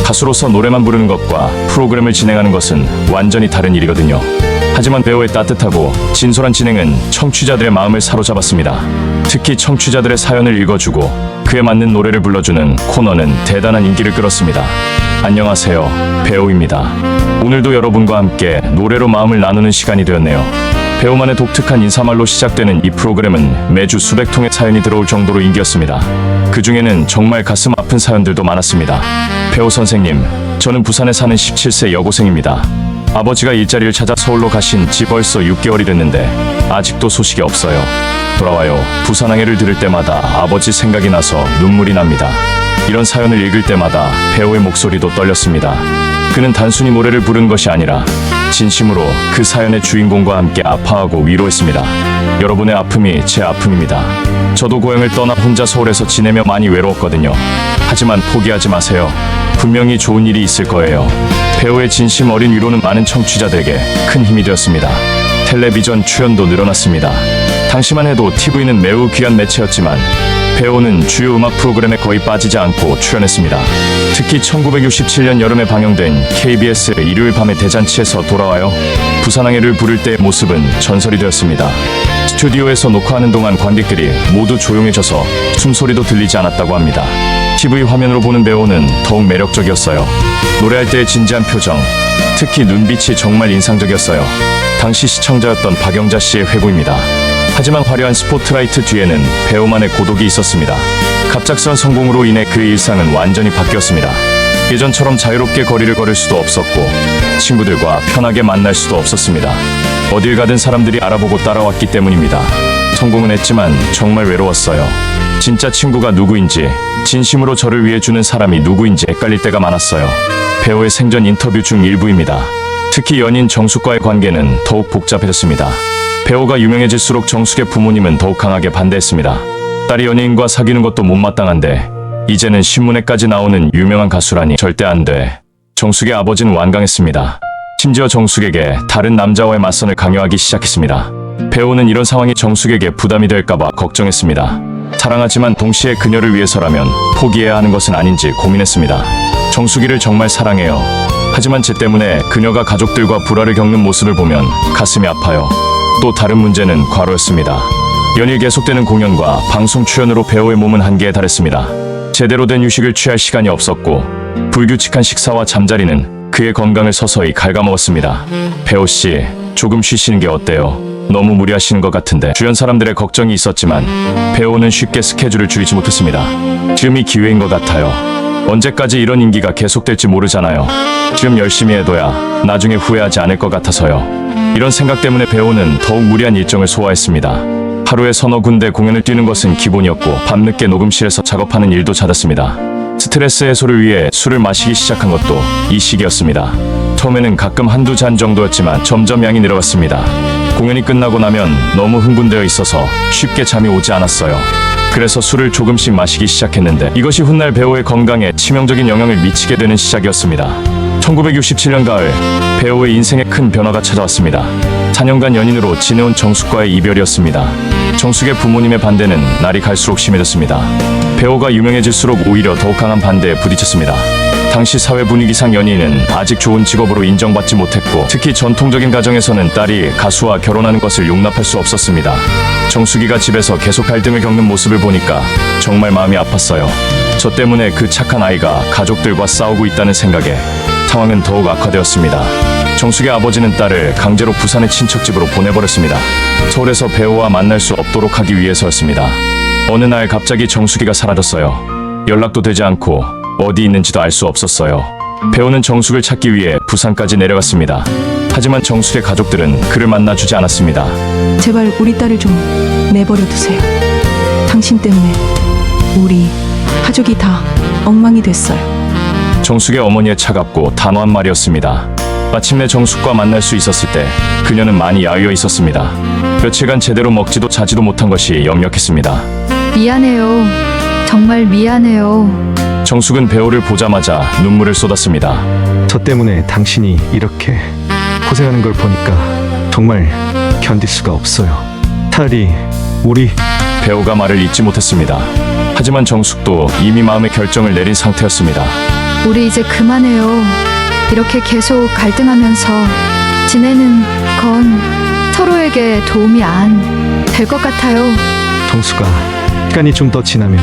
가수로서 노래만 부르는 것과 프로그램을 진행하는 것은 완전히 다른 일이거든요. 하지만 배우의 따뜻하고 진솔한 진행은 청취자들의 마음을 사로잡았습니다. 특히 청취자들의 사연을 읽어주고 그에 맞는 노래를 불러주는 코너는 대단한 인기를 끌었습니다. 안녕하세요, 배우입니다. 오늘도 여러분과 함께 노래로 마음을 나누는 시간이 되었네요. 배우만의 독특한 인사말로 시작되는 이 프로그램은 매주 수백 통의 사연이 들어올 정도로 인기였습니다. 그 중에는 정말 가슴 아픈 사연들도 많았습니다. 배우 선생님, 저는 부산에 사는 17세 여고생입니다. 아버지가 일자리를 찾아 서울로 가신 지 벌써 6개월이 됐는데 아직도 소식이 없어요. 돌아와요. 부산항해를 들을 때마다 아버지 생각이 나서 눈물이 납니다. 이런 사연을 읽을 때마다 배우의 목소리도 떨렸습니다. 그는 단순히 노래를 부른 것이 아니라 진심으로 그 사연의 주인공과 함께 아파하고 위로했습니다. 여러분의 아픔이 제 아픔입니다. 저도 고향을 떠나 혼자 서울에서 지내며 많이 외로웠거든요. 하지만 포기하지 마세요. 분명히 좋은 일이 있을 거예요. 배우의 진심 어린 위로는 많은 청취자들에게 큰 힘이 되었습니다. 텔레비전 출연도 늘어났습니다. 당시만 해도 TV는 매우 귀한 매체였지만 배우는 주요 음악 프로그램에 거의 빠지지 않고 출연했습니다. 특히 1967년 여름에 방영된 KBS 일요일 밤의 대잔치에서 돌아와요 부산항해를 부를 때의 모습은 전설이 되었습니다. 스튜디오에서 녹화하는 동안 관객들이 모두 조용해져서 숨소리도 들리지 않았다고 합니다. TV 화면으로 보는 배우는 더욱 매력적이었어요. 노래할 때의 진지한 표정, 특히 눈빛이 정말 인상적이었어요. 당시 시청자였던 박영자 씨의 회고입니다. 하지만 화려한 스포트라이트 뒤에는 배우만의 고독이 있었습니다. 갑작스런 성공으로 인해 그의 일상은 완전히 바뀌었습니다. 예전처럼 자유롭게 거리를 걸을 수도 없었고 친구들과 편하게 만날 수도 없었습니다. 어딜 가든 사람들이 알아보고 따라왔기 때문입니다. 성공은 했지만 정말 외로웠어요. 진짜 친구가 누구인지, 진심으로 저를 위해 주는 사람이 누구인지 헷갈릴 때가 많았어요. 배우의 생전 인터뷰 중 일부입니다. 특히 연인 정숙과의 관계는 더욱 복잡해졌습니다. 배우가 유명해질수록 정숙의 부모님은 더욱 강하게 반대했습니다. 딸이 연예인과 사귀는 것도 못마땅한데 이제는 신문에까지 나오는 유명한 가수라니 절대 안 돼. 정숙의 아버지는 완강했습니다. 심지어 정숙에게 다른 남자와의 맞선을 강요하기 시작했습니다. 배우는 이런 상황이 정숙에게 부담이 될까봐 걱정했습니다. 사랑하지만 동시에 그녀를 위해서라면 포기해야 하는 것은 아닌지 고민했습니다. 정숙이를 정말 사랑해요. 하지만 제 때문에 그녀가 가족들과 불화를 겪는 모습을 보면 가슴이 아파요. 또 다른 문제는 과로였습니다. 연일 계속되는 공연과 방송 출연으로 배우의 몸은 한계에 달했습니다. 제대로 된 휴식을 취할 시간이 없었고 불규칙한 식사와 잠자리는 그의 건강을 서서히 갉아먹었습니다. 배우씨, 조금 쉬시는 게 어때요? 너무 무리하시는 것 같은데. 주변 사람들의 걱정이 있었지만 배우는 쉽게 스케줄을 줄이지 못했습니다. 지금이 기회인 것 같아요. 언제까지 이런 인기가 계속될지 모르잖아요. 지금 열심히 해둬야 나중에 후회하지 않을 것 같아서요. 이런 생각 때문에 배우는 더욱 무리한 일정을 소화했습니다. 하루에 서너 군데 공연을 뛰는 것은 기본이었고 밤늦게 녹음실에서 작업하는 일도 잦았습니다. 스트레스 해소를 위해 술을 마시기 시작한 것도 이 시기였습니다. 처음에는 가끔 한두 잔 정도였지만 점점 양이 늘어갔습니다. 공연이 끝나고 나면 너무 흥분되어 있어서 쉽게 잠이 오지 않았어요. 그래서 술을 조금씩 마시기 시작했는데 이것이 훗날 배우의 건강에 치명적인 영향을 미치게 되는 시작이었습니다. 1967년 가을, 배우의 인생에 큰 변화가 찾아왔습니다. 4년간 연인으로 지내온 정숙과의 이별이었습니다. 정숙의 부모님의 반대는 날이 갈수록 심해졌습니다. 배우가 유명해질수록 오히려 더욱 강한 반대에 부딪혔습니다. 당시 사회 분위기상 연예인은 아직 좋은 직업으로 인정받지 못했고 특히 전통적인 가정에서는 딸이 가수와 결혼하는 것을 용납할 수 없었습니다. 정숙이가 집에서 계속 갈등을 겪는 모습을 보니까 정말 마음이 아팠어요. 저 때문에 그 착한 아이가 가족들과 싸우고 있다는 생각에 상황은 더욱 악화되었습니다. 정숙의 아버지는 딸을 강제로 부산의 친척집으로 보내버렸습니다. 서울에서 배우와 만날 수 없도록 하기 위해서였습니다. 어느 날 갑자기 정숙이가 사라졌어요. 연락도 되지 않고 어디 있는지도 알 수 없었어요. 배우는 정숙을 찾기 위해 부산까지 내려갔습니다. 하지만 정숙의 가족들은 그를 만나주지 않았습니다. 제발 우리 딸을 좀 내버려 두세요. 당신 때문에 우리 가족이 다 엉망이 됐어요. 정숙의 어머니의 차갑고 단호한 말이었습니다. 마침내 정숙과 만날 수 있었을 때 그녀는 많이 야위어 있었습니다. 며칠간 제대로 먹지도 자지도 못한 것이 역력했습니다. 미안해요. 정말 미안해요. 정숙은 배우를 보자마자 눈물을 쏟았습니다. 저 때문에 당신이 이렇게 고생하는 걸 보니까 정말 견딜 수가 없어요. 차라리 우리 배우가 말을 잇지 못했습니다. 하지만 정숙도 이미 마음의 결정을 내린 상태였습니다. 우리 이제 그만해요. 이렇게 계속 갈등하면서 지내는 건 서로에게 도움이 안 될 것 같아요. 정수가 시간이 좀 더 지나면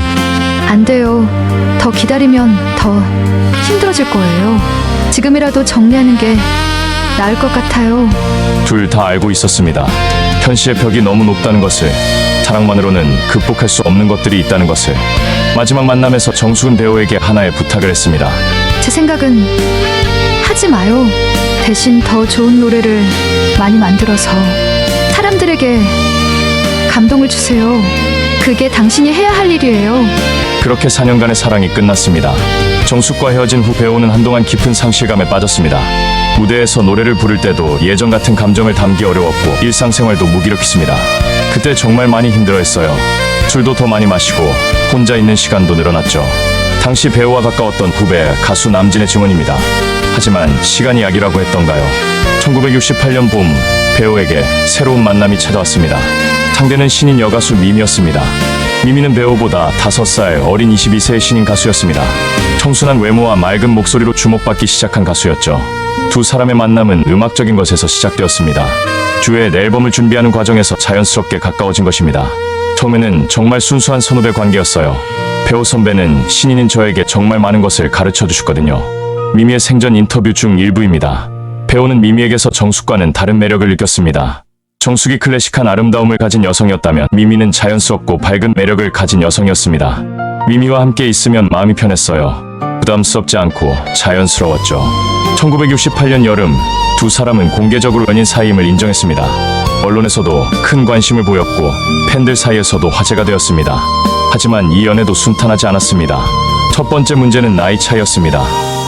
안 돼요. 더 기다리면 더 힘들어질 거예요. 지금이라도 정리하는 게 나을 것 같아요. 둘 다 알고 있었습니다. 현실의 벽이 너무 높다는 것을, 사랑만으로는 극복할 수 없는 것들이 있다는 것을. 마지막 만남에서 정숙은 배우에게 하나의 부탁을 했습니다. 제 생각은 하지 마요. 대신 더 좋은 노래를 많이 만들어서 사람들에게 감동을 주세요. 그게 당신이 해야 할 일이에요. 그렇게 4년간의 사랑이 끝났습니다. 정숙과 헤어진 후 배우는 한동안 깊은 상실감에 빠졌습니다. 무대에서 노래를 부를 때도 예전 같은 감정을 담기 어려웠고 일상생활도 무기력했습니다. 그때 정말 많이 힘들어했어요. 술도 더 많이 마시고 혼자 있는 시간도 늘어났죠. 당시 배우와 가까웠던 후배 가수 남진의 증언입니다. 하지만 시간이 약이라고 했던가요? 1968년 봄 배우에게 새로운 만남이 찾아왔습니다. 상대는 신인 여가수 미미였습니다. 미미는 배우보다 5살 어린 22세의 신인 가수였습니다. 청순한 외모와 맑은 목소리로 주목받기 시작한 가수였죠. 두 사람의 만남은 음악적인 것에서 시작되었습니다. 주에 앨범을 준비하는 과정에서 자연스럽게 가까워진 것입니다. 처음에는 정말 순수한 선후배 관계였어요. 배우 선배는 신인인 저에게 정말 많은 것을 가르쳐 주셨거든요. 미미의 생전 인터뷰 중 일부입니다. 배우는 미미에게서 정숙과는 다른 매력을 느꼈습니다. 정숙이 클래식한 아름다움을 가진 여성이었다면 미미는 자연스럽고 밝은 매력을 가진 여성이었습니다. 미미와 함께 있으면 마음이 편했어요. 부담스럽지 않고 자연스러웠죠. 1968년 여름 두 사람은 공개적으로 연인 사이임을 인정했습니다. 언론에서도 큰 관심을 보였고 팬들 사이에서도 화제가 되었습니다. 하지만 이 연애도 순탄하지 않았습니다. 첫 번째 문제는 나이 차이였습니다.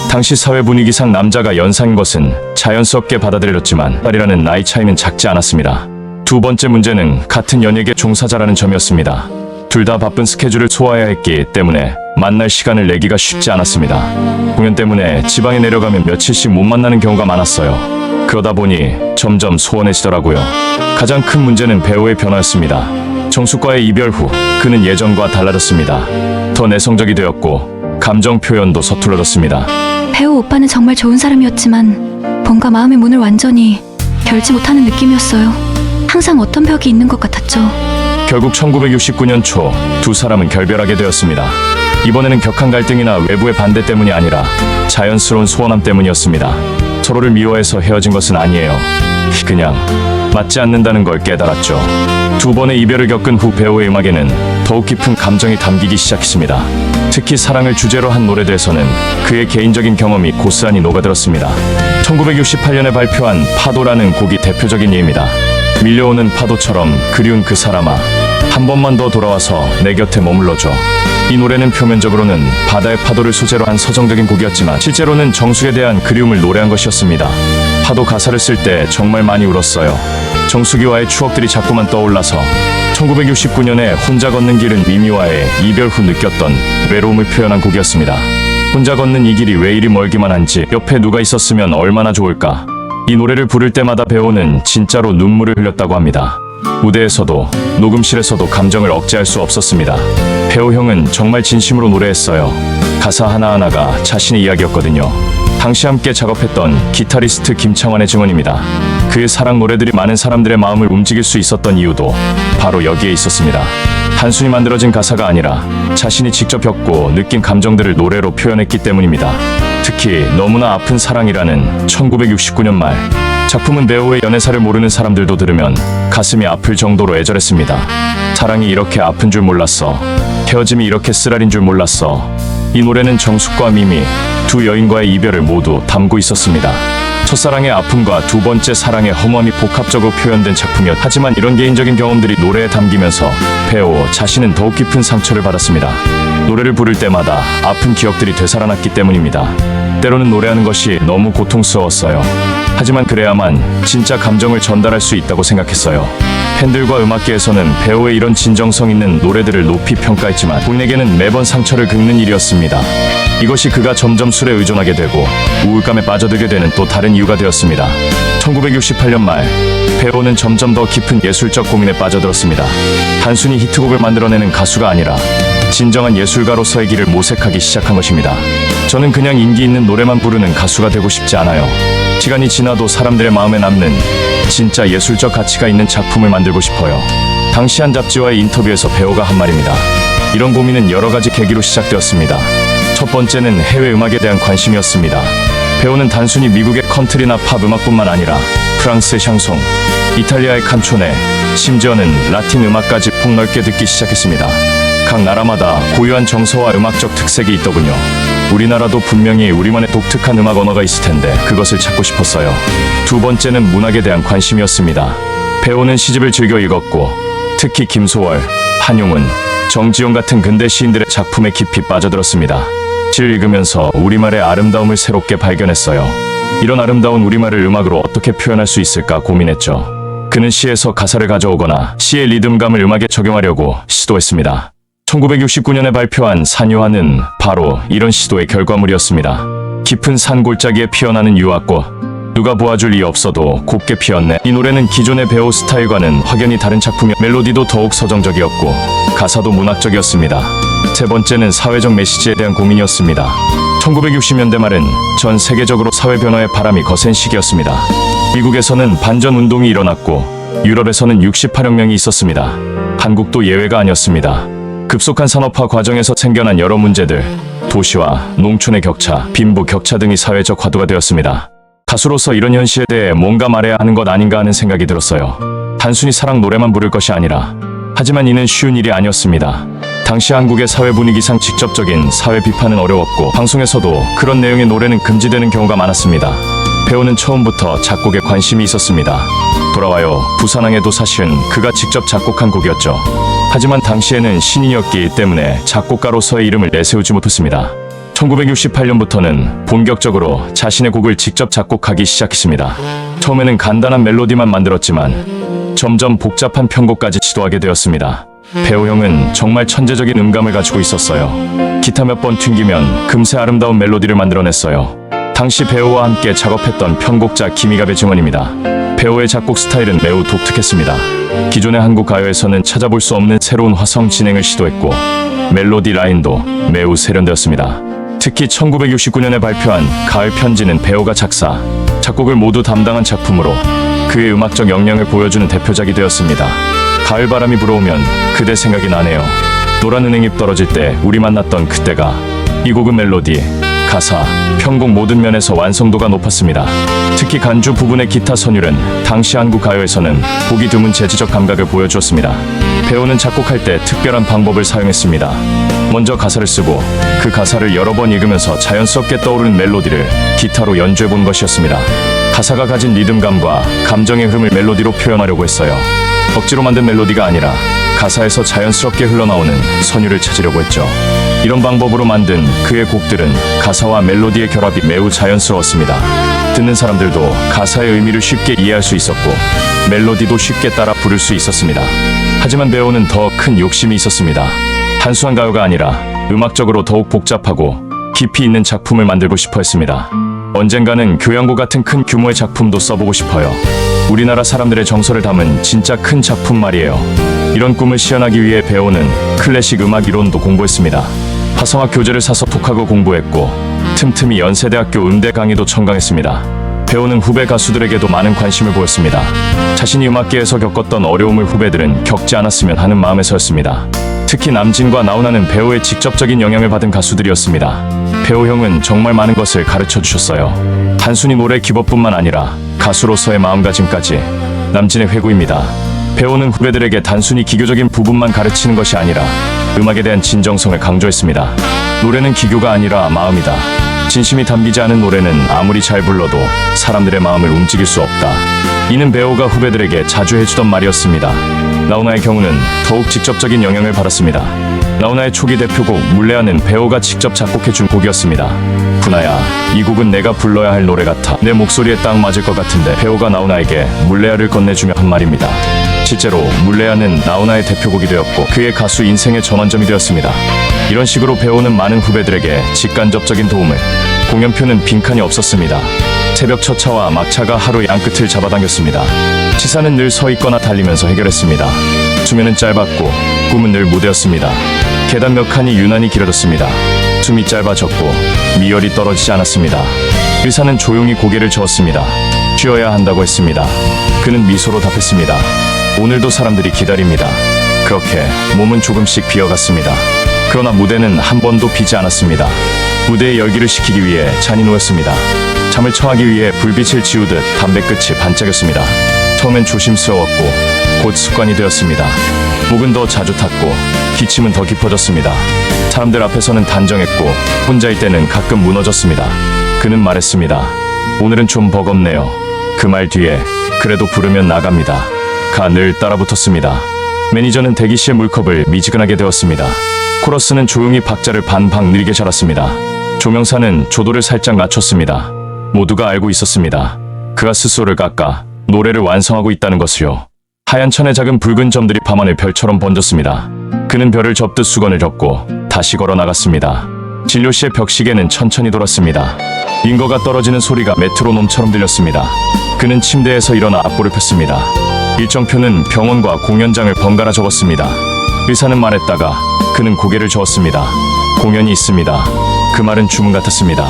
당시 사회 분위기상 남자가 연상인 것은 자연스럽게 받아들여졌지만 딸이라는 나이 차이는 작지 않았습니다. 두 번째 문제는 같은 연예계 종사자라는 점이었습니다. 둘 다 바쁜 스케줄을 소화해야 했기 때문에 만날 시간을 내기가 쉽지 않았습니다. 공연 때문에 지방에 내려가면 며칠씩 못 만나는 경우가 많았어요. 그러다 보니 점점 소원해지더라고요. 가장 큰 문제는 배우의 변화였습니다. 정숙과의 이별 후 그는 예전과 달라졌습니다. 더 내성적이 되었고 감정 표현도 서툴러졌습니다. 배우 오빠는 정말 좋은 사람이었지만 뭔가 마음의 문을 완전히 열지 못하는 느낌이었어요. 항상 어떤 벽이 있는 것 같았죠. 결국 1969년 초 두 사람은 결별하게 되었습니다. 이번에는 격한 갈등이나 외부의 반대 때문이 아니라 자연스러운 소원함 때문이었습니다. 서로를 미워해서 헤어진 것은 아니에요. 그냥 맞지 않는다는 걸 깨달았죠. 두 번의 이별을 겪은 후 배우의 음악에는 더욱 깊은 감정이 담기기 시작했습니다. 특히 사랑을 주제로 한 노래들에서는 그의 개인적인 경험이 고스란히 녹아들었습니다. 1968년에 발표한 파도라는 곡이 대표적인 예입니다. 밀려오는 파도처럼 그리운 그 사람아, 한 번만 더 돌아와서 내 곁에 머물러줘. 이 노래는 표면적으로는 바다의 파도를 소재로 한 서정적인 곡이었지만 실제로는 정숙에 대한 그리움을 노래한 것이었습니다. 파도 가사를 쓸 때 정말 많이 울었어요. 정숙이와의 추억들이 자꾸만 떠올라서 1969년에 혼자 걷는 길은 미미와의 이별 후 느꼈던 외로움을 표현한 곡이었습니다. 혼자 걷는 이 길이 왜 이리 멀기만 한지 옆에 누가 있었으면 얼마나 좋을까. 이 노래를 부를 때마다 배우는 진짜로 눈물을 흘렸다고 합니다. 무대에서도 녹음실에서도 감정을 억제할 수 없었습니다. 배우 형은 정말 진심으로 노래했어요. 가사 하나하나가 자신의 이야기였거든요. 당시 함께 작업했던 기타리스트 김창완의 증언입니다. 그의 사랑 노래들이 많은 사람들의 마음을 움직일 수 있었던 이유도 바로 여기에 있었습니다. 단순히 만들어진 가사가 아니라 자신이 직접 겪고 느낀 감정들을 노래로 표현했기 때문입니다. 특히 너무나 아픈 사랑이라는 1969년 말 작품은 배우의 연애사를 모르는 사람들도 들으면 가슴이 아플 정도로 애절했습니다. 사랑이 이렇게 아픈 줄 몰랐어. 헤어짐이 이렇게 쓰라린 줄 몰랐어. 이 노래는 정숙과 미미 두 여인과의 이별을 모두 담고 있었습니다. 첫사랑의 아픔과 두 번째 사랑의 허무함이 복합적으로 표현된 작품이었. 하지만 이런 개인적인 경험들이 노래에 담기면서 배우 자신은 더욱 깊은 상처를 받았습니다. 노래를 부를 때마다 아픈 기억들이 되살아났기 때문입니다. 때로는 노래하는 것이 너무 고통스러웠어요. 하지만 그래야만 진짜 감정을 전달할 수 있다고 생각했어요. 팬들과 음악계에서는 배우의 이런 진정성 있는 노래들을 높이 평가했지만 본인에게는 매번 상처를 긁는 일이었습니다. 이것이 그가 점점 술에 의존하게 되고 우울감에 빠져들게 되는 또 다른 이유가 되었습니다. 1968년 말 배우는 점점 더 깊은 예술적 고민에 빠져들었습니다. 단순히 히트곡을 만들어내는 가수가 아니라 진정한 예술가로서의 길을 모색하기 시작한 것입니다. 저는 그냥 인기 있는 노래만 부르는 가수가 되고 싶지 않아요. 시간이 지나도 사람들의 마음에 남는 진짜 예술적 가치가 있는 작품을 만들고 싶어요. 당시 한 잡지와의 인터뷰에서 배우가 한 말입니다. 이런 고민은 여러 가지 계기로 시작되었습니다. 첫 번째는 해외 음악에 대한 관심이었습니다. 배우는 단순히 미국의 컨트리나 팝 음악뿐만 아니라 프랑스의 샹송, 이탈리아의 칸초네, 심지어는 라틴 음악까지 폭넓게 듣기 시작했습니다. 각 나라마다 고유한 정서와 음악적 특색이 있더군요. 우리나라도 분명히 우리만의 독특한 음악 언어가 있을 텐데 그것을 찾고 싶었어요. 두 번째는 문학에 대한 관심이었습니다. 배우는 시집을 즐겨 읽었고 특히 김소월, 한용운, 정지용 같은 근대 시인들의 작품에 깊이 빠져들었습니다. 시를 읽으면서 우리말의 아름다움을 새롭게 발견했어요. 이런 아름다운 우리말을 음악으로 어떻게 표현할 수 있을까 고민했죠. 그는 시에서 가사를 가져오거나 시의 리듬감을 음악에 적용하려고 시도했습니다. 1969년에 발표한 산유화는 바로 이런 시도의 결과물이었습니다. 깊은 산 골짜기에 피어나는 유화꽃, 누가 보아줄 이 없어도 곱게 피었네. 이 노래는 기존의 배우 스타일과는 확연히 다른 작품이었고 멜로디도 더욱 서정적이었고 가사도 문학적이었습니다. 세 번째는 사회적 메시지에 대한 고민이었습니다. 1960년대 말은 전 세계적으로 사회 변화의 바람이 거센 시기였습니다. 미국에서는 반전 운동이 일어났고 유럽에서는 68혁명이 있었습니다. 한국도 예외가 아니었습니다. 급속한 산업화 과정에서 생겨난 여러 문제들, 도시와 농촌의 격차, 빈부 격차 등이 사회적 화두가 되었습니다. 가수로서 이런 현실에 대해 뭔가 말해야 하는 것 아닌가 하는 생각이 들었어요. 단순히 사랑 노래만 부를 것이 아니라, 하지만 이는 쉬운 일이 아니었습니다. 당시 한국의 사회 분위기상 직접적인 사회 비판은 어려웠고 방송에서도 그런 내용의 노래는 금지되는 경우가 많았습니다. 배우는 처음부터 작곡에 관심이 있었습니다. 돌아와요 부산항에도 사실은 그가 직접 작곡한 곡이었죠. 하지만 당시에는 신인이었기 때문에 작곡가로서의 이름을 내세우지 못했습니다. 1968년부터는 본격적으로 자신의 곡을 직접 작곡하기 시작했습니다. 처음에는 간단한 멜로디만 만들었지만 점점 복잡한 편곡까지 시도하게 되었습니다. 배우 형은 정말 천재적인 음감을 가지고 있었어요. 기타 몇 번 튕기면 금세 아름다운 멜로디를 만들어냈어요. 당시 배우와 함께 작업했던 편곡자 김희갑의 증언입니다. 배우의 작곡 스타일은 매우 독특했습니다. 기존의 한국 가요에서는 찾아볼 수 없는 새로운 화성 진행을 시도했고 멜로디 라인도 매우 세련되었습니다. 특히 1969년에 발표한 가을 편지는 배우가 작사, 작곡을 모두 담당한 작품으로 그의 음악적 역량을 보여주는 대표작이 되었습니다. 가을 바람이 불어오면 그대 생각이 나네요. 노란 은행잎 떨어질 때 우리 만났던 그때가. 이 곡은 멜로디, 가사, 편곡 모든 면에서 완성도가 높았습니다. 특히 간주 부분의 기타 선율은 당시 한국 가요에서는 보기 드문 재즈적 감각을 보여주었습니다. 배우는 작곡할 때 특별한 방법을 사용했습니다. 먼저 가사를 쓰고 그 가사를 여러 번 읽으면서 자연스럽게 떠오르는 멜로디를 기타로 연주해본 것이었습니다. 가사가 가진 리듬감과 감정의 흐름을 멜로디로 표현하려고 했어요. 억지로 만든 멜로디가 아니라 가사에서 자연스럽게 흘러나오는 선율을 찾으려고 했죠. 이런 방법으로 만든 그의 곡들은 가사와 멜로디의 결합이 매우 자연스러웠습니다. 듣는 사람들도 가사의 의미를 쉽게 이해할 수 있었고 멜로디도 쉽게 따라 부를 수 있었습니다. 하지만 배우는 더 큰 욕심이 있었습니다. 단순한 가요가 아니라 음악적으로 더욱 복잡하고 깊이 있는 작품을 만들고 싶어 했습니다. 언젠가는 교향곡 같은 큰 규모의 작품도 써보고 싶어요. 우리나라 사람들의 정서를 담은 진짜 큰 작품 말이에요. 이런 꿈을 실현하기 위해 배우는 클래식 음악 이론도 공부했습니다. 화성학 교재를 사서 독학을 공부했고 틈틈이 연세대학교 음대 강의도 청강했습니다. 배우는 후배 가수들에게도 많은 관심을 보였습니다. 자신이 음악계에서 겪었던 어려움을 후배들은 겪지 않았으면 하는 마음에서였습니다. 특히 남진과 나훈아는 배우의 직접적인 영향을 받은 가수들이었습니다. 배우 형은 정말 많은 것을 가르쳐 주셨어요. 단순히 노래 기법뿐만 아니라 가수로서의 마음가짐까지. 남진의 회고입니다. 배우는 후배들에게 단순히 기교적인 부분만 가르치는 것이 아니라 음악에 대한 진정성을 강조했습니다. 노래는 기교가 아니라 마음이다. 진심이 담기지 않은 노래는 아무리 잘 불러도 사람들의 마음을 움직일 수 없다. 이는 배우가 후배들에게 자주 해주던 말이었습니다. 나훈아의 경우는 더욱 직접적인 영향을 받았습니다. 나훈아의 초기 대표곡 물레아는 배우가 직접 작곡해준 곡이었습니다. 분아야, 이 곡은 내가 불러야 할 노래 같아. 내 목소리에 딱 맞을 것 같은데. 배우가 나훈아에게 물레아를 건네주며 한 말입니다. 실제로 물레아는 나훈아의 대표곡이 되었고 그의 가수 인생의 전환점이 되었습니다. 이런 식으로 배우는 많은 후배들에게 직간접적인 도움을. 공연표는 빈칸이 없었습니다. 새벽 첫차와 막차가 하루 양끝을 잡아당겼습니다. 치사는 늘 서 있거나 달리면서 해결했습니다. 수면은 짧았고 꿈은 늘 무대였습니다. 계단 몇 칸이 유난히 길어졌습니다. 숨이 짧아졌고 미열이 떨어지지 않았습니다. 의사는 조용히 고개를 저었습니다. 쉬어야 한다고 했습니다. 그는 미소로 답했습니다. 오늘도 사람들이 기다립니다. 그렇게 몸은 조금씩 비어갔습니다. 그러나 무대는 한 번도 비지 않았습니다. 무대의 열기를 식히기 위해 잔인호였습니다. 잠을 청하기 위해 불빛을 지우듯 담배 끝이 반짝였습니다. 처음엔 조심스러웠고 곧 습관이 되었습니다. 목은 더 자주 탔고 기침은 더 깊어졌습니다. 사람들 앞에서는 단정했고 혼자일 때는 가끔 무너졌습니다. 그는 말했습니다. 오늘은 좀 버겁네요. 그 말 뒤에 그래도 부르면 나갑니다. 가 늘 따라붙었습니다. 매니저는 대기실 물컵을 미지근하게 데웠습니다. 코러스는 조용히 박자를 반박 느리게 잘랐습니다. 조명사는 조도를 살짝 낮췄습니다. 모두가 알고 있었습니다. 그가 스스로를 깎아 노래를 완성하고 있다는 것을요. 하얀 천의 작은 붉은 점들이 밤하늘 별처럼 번졌습니다. 그는 별을 접듯 수건을 접고 다시 걸어 나갔습니다. 진료실의 벽시계는 천천히 돌았습니다. 인거가 떨어지는 소리가 메트로놈처럼 들렸습니다. 그는 침대에서 일어나 앞볼을 폈습니다. 일정표는 병원과 공연장을 번갈아 적었습니다. 의사는 말했다가 그는 고개를 저었습니다. 공연이 있습니다. 그 말은 주문 같았습니다.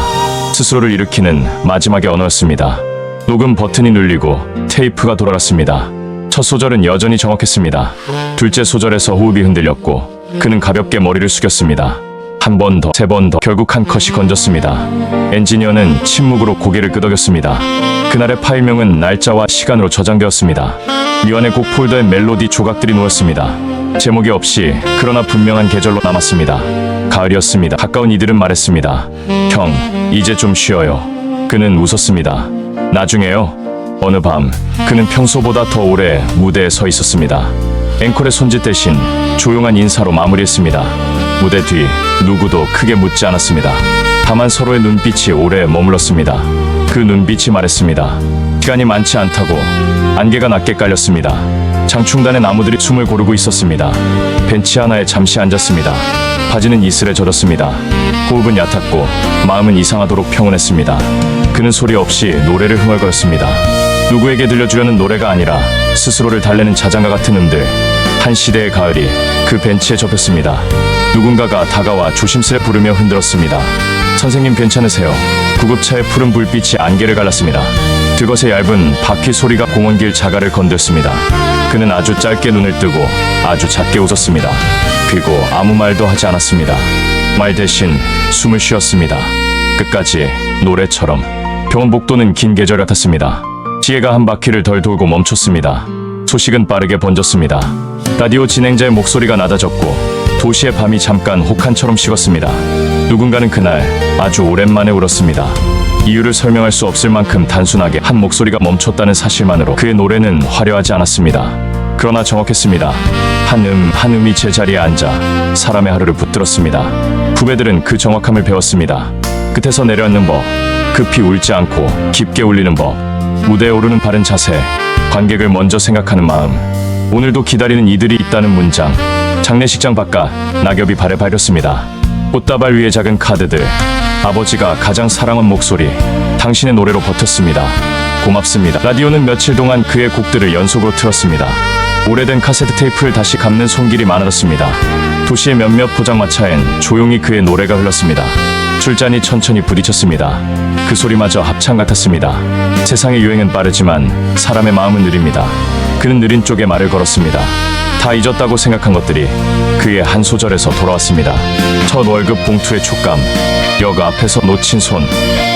스스로를 일으키는 마지막의 언어였습니다. 녹음 버튼이 눌리고 테이프가 돌아갔습니다. 첫 소절은 여전히 정확했습니다. 둘째 소절에서 호흡이 흔들렸고 그는 가볍게 머리를 숙였습니다. 한 번 더, 세 번 더, 결국 한 컷이 건졌습니다. 엔지니어는 침묵으로 고개를 끄덕였습니다. 그날의 파일명은 날짜와 시간으로 저장되었습니다. 미완의 곡 폴더에 멜로디 조각들이 놓였습니다. 제목이 없이 그러나 분명한 계절로 남았습니다. 가을이었습니다. 가까운 이들은 말했습니다. 형, 이제 좀 쉬어요. 그는 웃었습니다. 나중에요. 어느 밤 그는 평소보다 더 오래 무대에 서 있었습니다. 앵콜의 손짓 대신 조용한 인사로 마무리했습니다. 무대 뒤 누구도 크게 묻지 않았습니다. 다만 서로의 눈빛이 오래 머물렀습니다. 그 눈빛이 말했습니다. 시간이 많지 않다고. 안개가 낮게 깔렸습니다. 장충단의 나무들이 숨을 고르고 있었습니다. 벤치 하나에 잠시 앉았습니다. 바지는 이슬에 젖었습니다. 호흡은 얕았고 마음은 이상하도록 평온했습니다. 그는 소리 없이 노래를 흥얼거렸습니다. 누구에게 들려주려는 노래가 아니라 스스로를 달래는 자장가 같은 음들. 한 시대의 가을이 그 벤치에 접혔습니다. 누군가가 다가와 조심스레 부르며 흔들었습니다. 선생님 괜찮으세요? 구급차의 푸른 불빛이 안개를 갈랐습니다. 드것의 얇은 바퀴 소리가 공원길 자갈을 건들었습니다. 그는 아주 짧게 눈을 뜨고 아주 작게 웃었습니다. 그리고 아무 말도 하지 않았습니다. 말 대신 숨을 쉬었습니다. 끝까지 노래처럼. 병원 복도는 긴 계절 같았습니다. 시계가 한 바퀴를 덜 돌고 멈췄습니다. 소식은 빠르게 번졌습니다. 라디오 진행자의 목소리가 낮아졌고 도시의 밤이 잠깐 혹한처럼 식었습니다. 누군가는 그날 아주 오랜만에 울었습니다. 이유를 설명할 수 없을 만큼 단순하게 한 목소리가 멈췄다는 사실만으로 그의 노래는 화려하지 않았습니다. 그러나 정확했습니다. 한 음이 제자리에 앉아 사람의 하루를 붙들었습니다. 후배들은 그 정확함을 배웠습니다. 끝에서 내려앉는 법, 급히 울지 않고 깊게 울리는 법, 무대에 오르는 바른 자세, 관객을 먼저 생각하는 마음. 오늘도 기다리는 이들이 있다는 문장. 장례식장 바깥 낙엽이 발에 밟혔습니다. 꽃다발 위에 작은 카드들. 아버지가 가장 사랑한 목소리. 당신의 노래로 버텼습니다. 고맙습니다. 라디오는 며칠 동안 그의 곡들을 연속으로 틀었습니다. 오래된 카세트 테이프를 다시 감는 손길이 많아졌습니다. 도시의 몇몇 포장마차엔 조용히 그의 노래가 흘렀습니다. 술잔이 천천히 부딪혔습니다. 그 소리마저 합창 같았습니다. 세상의 유행은 빠르지만 사람의 마음은 느립니다. 그는 느린 쪽에 말을 걸었습니다. 다 잊었다고 생각한 것들이 그의 한 소절에서 돌아왔습니다. 첫 월급 봉투의 촉감, 역 앞에서 놓친 손,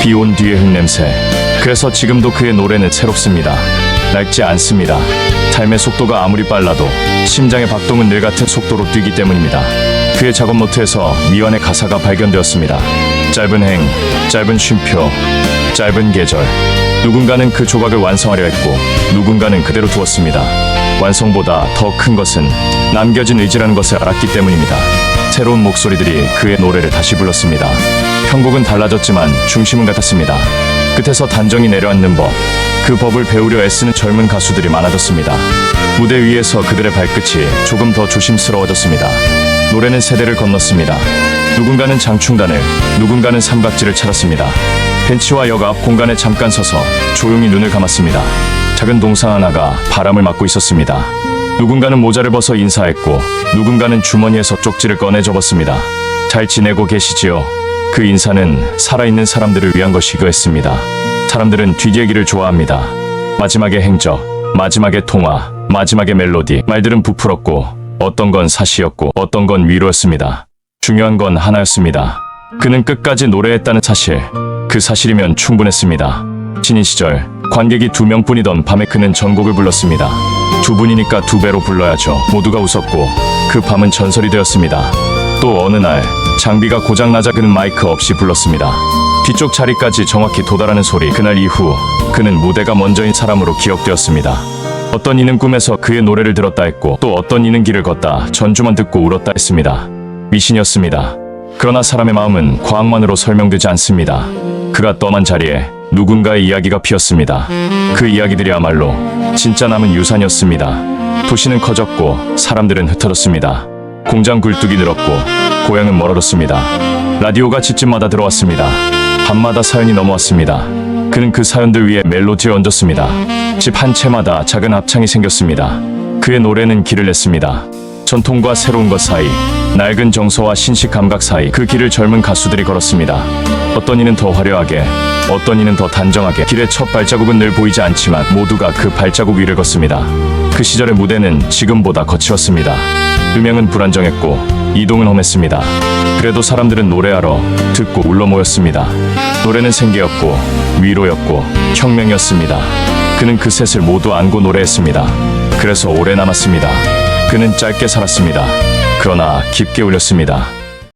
비 온 뒤의 흙냄새. 그래서 지금도 그의 노래는 새롭습니다. 낡지 않습니다. 삶의 속도가 아무리 빨라도 심장의 박동은 늘 같은 속도로 뛰기 때문입니다. 그의 작업 노트에서 미완의 가사가 발견되었습니다. 짧은 행, 짧은 쉼표, 짧은 계절. 누군가는 그 조각을 완성하려 했고 누군가는 그대로 두었습니다. 완성보다 더 큰 것은 남겨진 의지라는 것을 알았기 때문입니다. 새로운 목소리들이 그의 노래를 다시 불렀습니다. 편곡은 달라졌지만 중심은 같았습니다. 끝에서 단정히 내려앉는 법, 그 법을 배우려 애쓰는 젊은 가수들이 많아졌습니다. 무대 위에서 그들의 발끝이 조금 더 조심스러워졌습니다. 노래는 세대를 건넜습니다. 누군가는 장충단을, 누군가는 삼각지를 찾았습니다. 벤치와 역 앞 공간에 잠깐 서서 조용히 눈을 감았습니다. 작은 동상 하나가 바람을 맞고 있었습니다. 누군가는 모자를 벗어 인사했고 누군가는 주머니에서 쪽지를 꺼내 접었습니다. 잘 지내고 계시지요? 그 인사는 살아있는 사람들을 위한 것이기도 했습니다. 사람들은 뒷얘기를 좋아합니다. 마지막의 행적, 마지막의 통화, 마지막의 멜로디. 말들은 부풀었고 어떤 건 사시였고 어떤 건 위로였습니다. 중요한 건 하나였습니다. 그는 끝까지 노래했다는 사실. 그 사실이면 충분했습니다. 신인 시절 관객이 2명뿐이던 밤에 그는 전곡을 불렀습니다. 2분이니까 2배로 불러야죠. 모두가 웃었고 그 밤은 전설이 되었습니다. 또 어느 날 장비가 고장나자 그는 마이크 없이 불렀습니다. 뒤쪽 자리까지 정확히 도달하는 소리. 그날 이후 그는 무대가 먼저인 사람으로 기억되었습니다. 어떤 이는 꿈에서 그의 노래를 들었다 했고 또 어떤 이는 길을 걷다 전주만 듣고 울었다 했습니다. 미신이었습니다. 그러나 사람의 마음은 과학만으로 설명되지 않습니다. 그가 떠난 자리에 누군가의 이야기가 피었습니다. 그 이야기들이야말로 진짜 남은 유산이었습니다. 도시는 커졌고 사람들은 흩어졌습니다. 공장 굴뚝이 늘었고 고향은 멀어졌습니다. 라디오가 집집마다 들어왔습니다. 밤마다 사연이 넘어왔습니다. 그는 그 사연들 위에 멜로디를 얹었습니다. 집 한 채마다 작은 합창이 생겼습니다. 그의 노래는 길을 냈습니다. 전통과 새로운 것 사이, 낡은 정서와 신식 감각 사이 그 길을 젊은 가수들이 걸었습니다. 어떤 이는 더 화려하게, 어떤 이는 더 단정하게 길의 첫 발자국은 늘 보이지 않지만 모두가 그 발자국 위를 걷습니다. 그 시절의 무대는 지금보다 거칠었습니다. 음향은 불안정했고 이동은 험했습니다. 그래도 사람들은 노래하러 듣고 울러 모였습니다. 노래는 생계였고 위로였고 혁명이었습니다. 그는 그 셋을 모두 안고 노래했습니다. 그래서 오래 남았습니다. 그는 짧게 살았습니다. 그러나 깊게 울렸습니다.